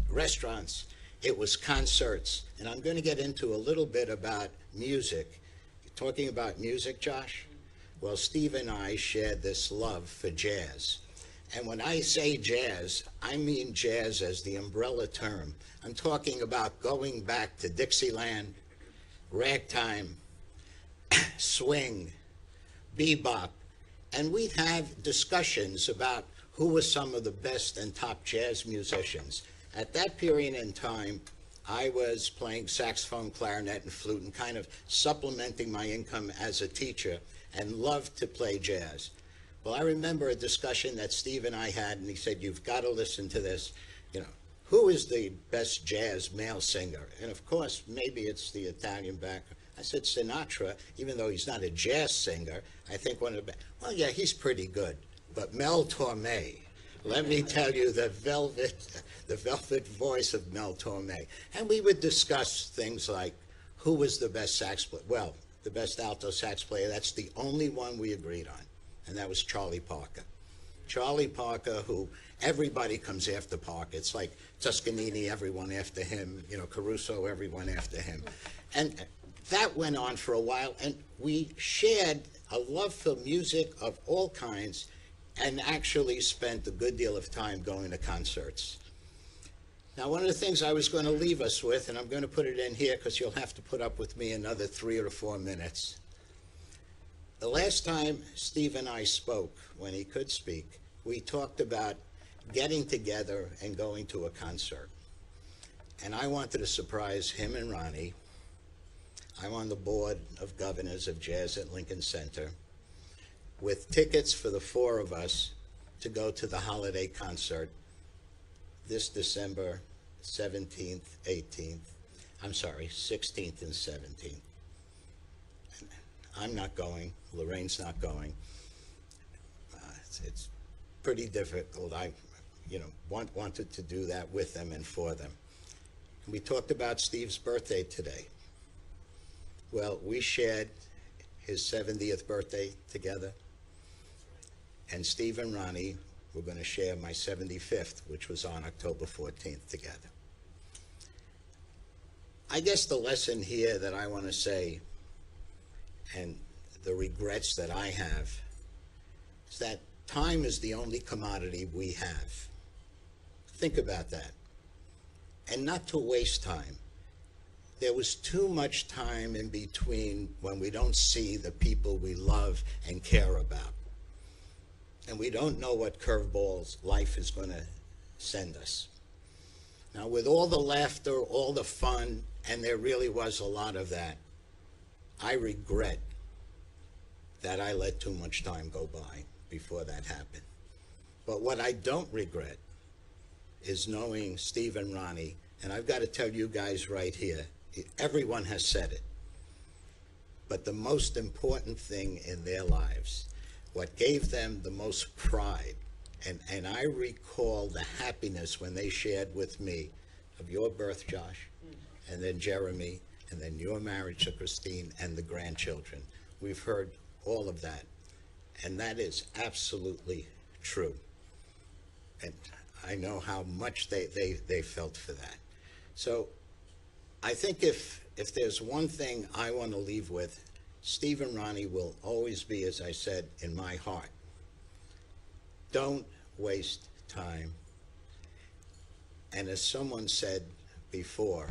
restaurants, it was concerts, and I'm going to get into a little bit about music. Talking about music, Josh? Well, Steve and I shared this love for jazz. And when I say jazz, I mean jazz as the umbrella term. I'm talking about going back to Dixieland, ragtime, swing, bebop, and we'd have discussions about who were some of the best and top jazz musicians. At that period in time, I was playing saxophone, clarinet, and flute and kind of supplementing my income as a teacher and loved to play jazz. Well, I remember a discussion that Steve and I had, and he said, "You've got to listen to this. You know, who is the best jazz male singer?" And of course, maybe it's the Italian backer. I said Sinatra, even though he's not a jazz singer. I think one of the, well, yeah, he's pretty good. But Mel Torme, let me tell you, the velvet voice of Mel Torme. And we would discuss things like, who was the best sax player? Well, the best alto sax player, that's the only one we agreed on, and that was Charlie Parker. Charlie Parker, who everybody comes after Parker. It's like Toscanini, everyone after him, you know, Caruso, everyone after him. And that went on for a while, and we shared a love for music of all kinds and actually spent a good deal of time going to concerts. Now, one of the things I was going to leave us with, and I'm going to put it in here because you'll have to put up with me another 3 or 4 minutes. The last time Steve and I spoke, when he could speak, we talked about getting together and going to a concert. And I wanted to surprise him and Ronnie. I'm on the board of governors of jazz at Lincoln Center, with tickets for the 4 of us to go to the holiday concert this December 17th, 18th, I'm sorry, 16th and 17th. I'm not going, Lorraine's not going. It's pretty difficult. I, wanted to do that with them and for them. We talked about Steve's birthday today. Well, we shared his 70th birthday together, and Steve and Ronnie were going to share my 75th, which was on October 14th together. I guess the lesson here that I want to say, and the regrets that I have, is that time is the only commodity we have. Think about that. And not to waste time. There was too much time in between when we don't see the people we love and care about. And we don't know what curveballs life is going to send us. Now, with all the laughter, all the fun, and there really was a lot of that, I regret that I let too much time go by before that happened. But what I don't regret is knowing Steve and Ronnie, and I've got to tell you guys right here, everyone has said it, but the most important thing in their lives, what gave them the most pride, and I recall the happiness when they shared with me of your birth, Josh, and then Jeremy, and then your marriage to Christine and the grandchildren. We've heard all of that, and that is absolutely true. And I know how much they felt for that. So I think if there's one thing I want to leave with, Steve and Ronnie will always be, as I said, in my heart. Don't waste time. And as someone said before,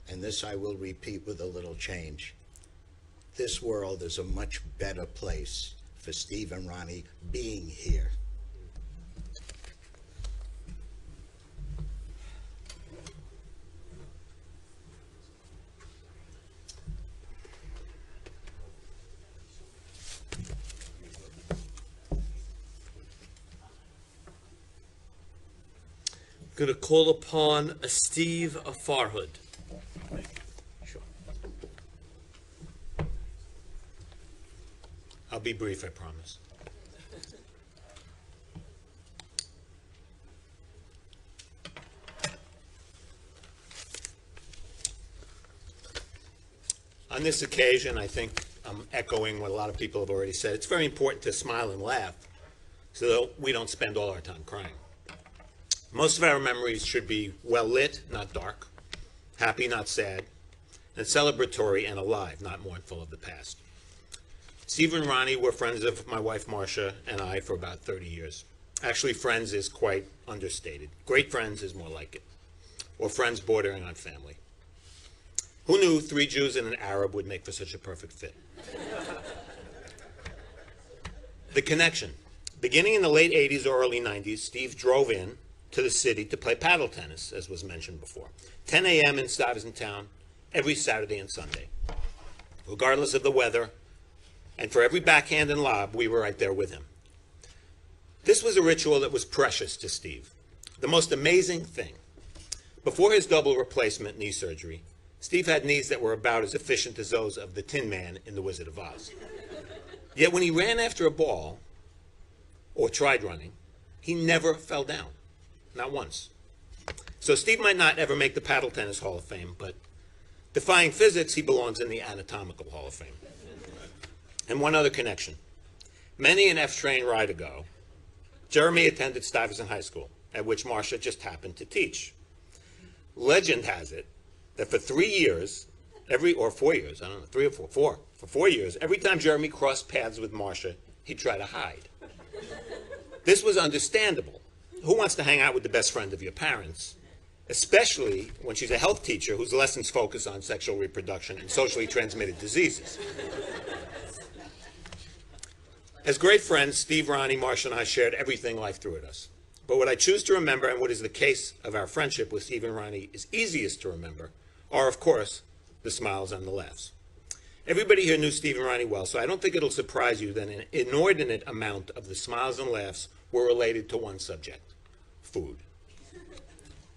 and this I will repeat with a little change, this world is a much better place for Steve and Ronnie being here. Going to call upon Steve Farhood. Sure. I'll be brief, I promise. On this occasion, I think I'm echoing what a lot of people have already said. It's very important to smile and laugh so that we don't spend all our time crying. Most of our memories should be well lit, not dark, happy, not sad, and celebratory and alive, not mournful of the past. Steve and Ronnie were friends of my wife Marcia and I for about 30 years. Actually, friends is quite understated. Great friends is more like it, or friends bordering on family. Who knew 3 Jews and an Arab would make for such a perfect fit? The connection. Beginning in the late 80s or early 90s, Steve drove in to the city to play paddle tennis, as was mentioned before. 10 a.m. in Stuyvesant Town, every Saturday and Sunday. Regardless of the weather, and for every backhand and lob, we were right there with him. This was a ritual that was precious to Steve. The most amazing thing, before his double replacement knee surgery, Steve had knees that were about as efficient as those of the Tin Man in The Wizard of Oz. Yet when he ran after a ball, or tried running, he never fell down. Not once. So Steve might not ever make the Paddle Tennis Hall of Fame, but defying physics, he belongs in the Anatomical Hall of Fame. And one other connection. Many an F-train ride ago, Jeremy attended Stuyvesant High School, at which Marcia just happened to teach. Legend has it that for 3 years, or 4 years, I don't know, 3 or 4, for 4 years, every time Jeremy crossed paths with Marcia, he'd try to hide. This was understandable. Who wants to hang out with the best friend of your parents, especially when she's a health teacher whose lessons focus on sexual reproduction and socially transmitted diseases? As great friends, Steve, Ronnie, Marcia, and I shared everything life threw at us. But what I choose to remember, and what is the case of our friendship with Steve and Ronnie is easiest to remember, are, of course, the smiles and the laughs. Everybody here knew Steve and Ronnie well, so I don't think it'll surprise you that an inordinate amount of the smiles and laughs were related to one subject: food.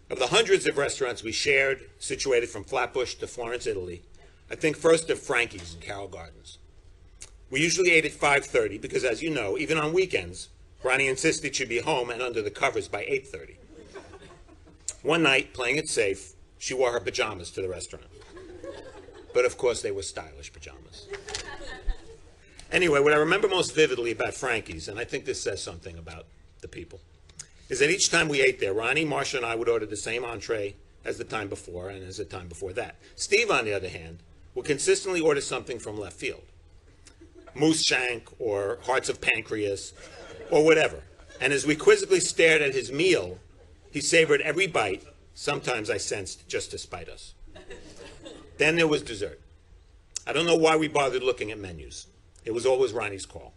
Of the hundreds of restaurants we shared, situated from Flatbush to Florence, Italy, I think first of Frankie's in Carroll Gardens. We usually ate at 5:30 because, as you know, even on weekends, Ronnie insisted she'd be home and under the covers by 8:30. One night, playing it safe, she wore her pajamas to the restaurant. But of course, they were stylish pajamas. Anyway, what I remember most vividly about Frankie's, and I think this says something about the people, is that each time we ate there, Ronnie, Marcia, and I would order the same entree as the time before and as the time before that. Steve, on the other hand, would consistently order something from left field. Moose shank or hearts of pancreas or whatever. And as we quizzically stared at his meal, he savored every bite, sometimes I sensed just to spite us. Then there was dessert. I don't know why we bothered looking at menus. It was always Ronnie's call.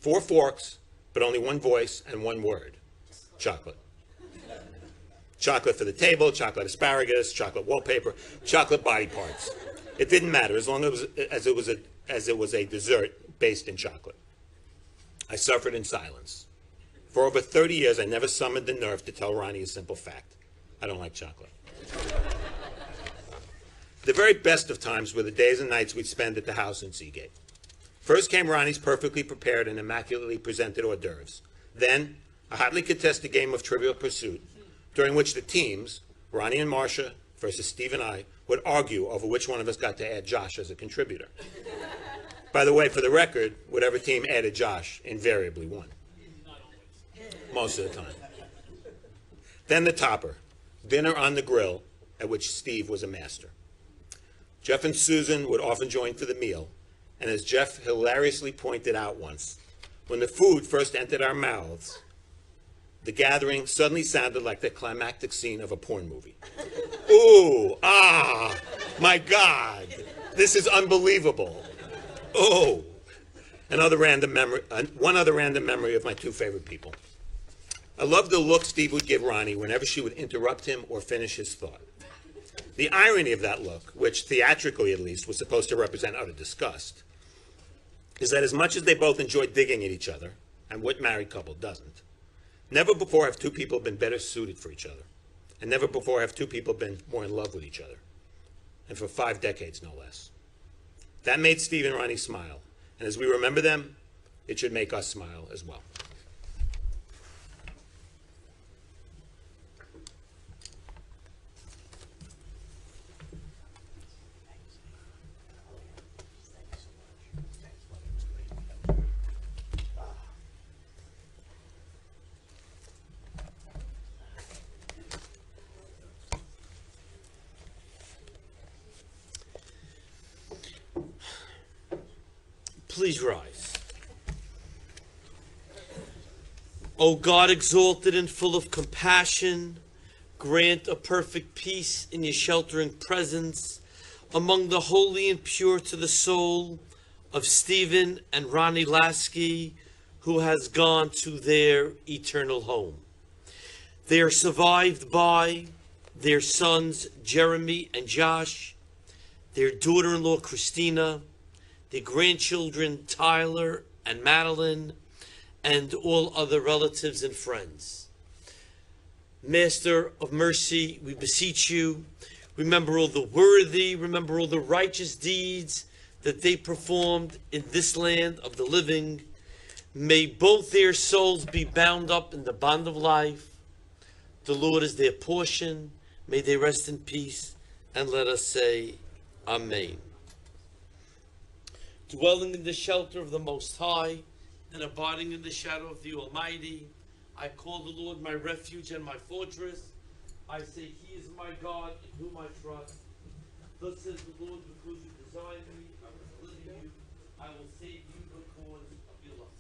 4 forks, but only one voice and one word: chocolate. Chocolate for the table, chocolate asparagus, chocolate wallpaper, chocolate body parts. It didn't matter as long as it was a dessert based in chocolate. I suffered in silence. For over 30 years, I never summoned the nerve to tell Ronnie a simple fact: I don't like chocolate. The very best of times were the days and nights we'd spend at the house in Seagate. First came Ronnie's perfectly prepared and immaculately presented hors d'oeuvres. Then, a hotly contested game of Trivial Pursuit, during which the teams, Ronnie and Marcia versus Steve and I, would argue over which one of us got to add Josh as a contributor. By the way, for the record, whatever team added Josh invariably won. Most of the time. Then the topper, dinner on the grill, at which Steve was a master. Jeff and Susan would often join for the meal, and as Jeff hilariously pointed out once, when the food first entered our mouths, the gathering suddenly sounded like the climactic scene of a porn movie. Ooh, ah, my God, this is unbelievable. Oh, one other random memory of my 2 favorite people. I loved the look Steve would give Ronnie whenever she would interrupt him or finish his thought. The irony of that look, which theatrically at least was supposed to represent utter disgust, is that as much as they both enjoyed digging at each other, and what married couple doesn't, never before have 2 people been better suited for each other, and never before have 2 people been more in love with each other, and for 5 decades no less. That made Steve and Ronnie smile, and as we remember them, it should make us smile as well. Please rise. O God, exalted and full of compassion, grant a perfect peace in your sheltering presence among the holy and pure to the soul of Stephen and Ronnie Lasky, who has gone to their eternal home. They are survived by their sons Jeremy and Josh, their daughter-in-law Christina, their grandchildren Tyler and Madeline, and all other relatives and friends. Master of mercy, we beseech you, remember all the worthy, remember all the righteous deeds that they performed in this land of the living. May both their souls be bound up in the bond of life. The Lord is their portion. May they rest in peace, and let us say, Amen. Dwelling in the shelter of the Most High, and abiding in the shadow of the Almighty, I call the Lord my refuge and my fortress. I say, He is my God, in whom I trust. Thus says the Lord, because you desire me, I will deliver you. I will save you because of your love.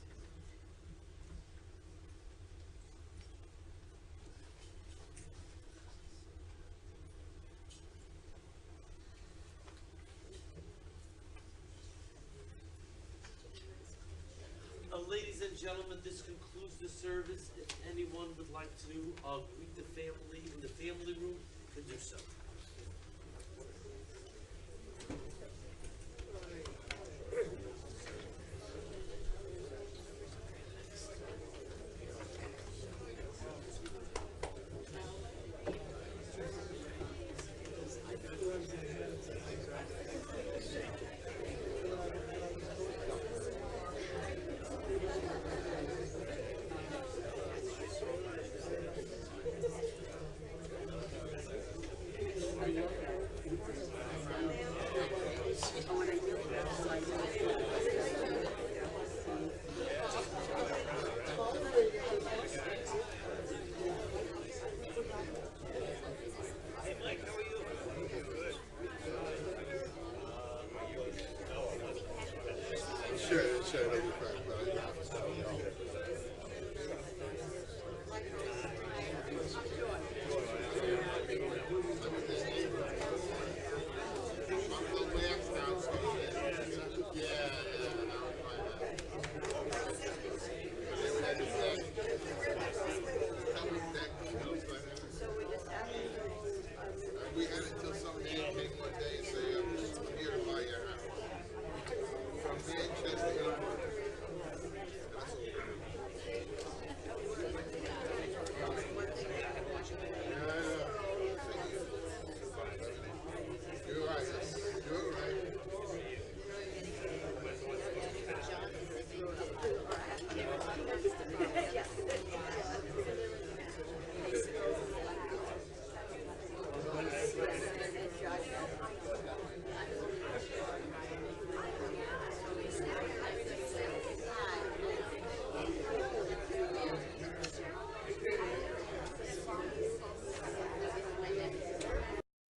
Ladies and gentlemen, this concludes the service. If anyone would like to greet the family in the family room, can do so.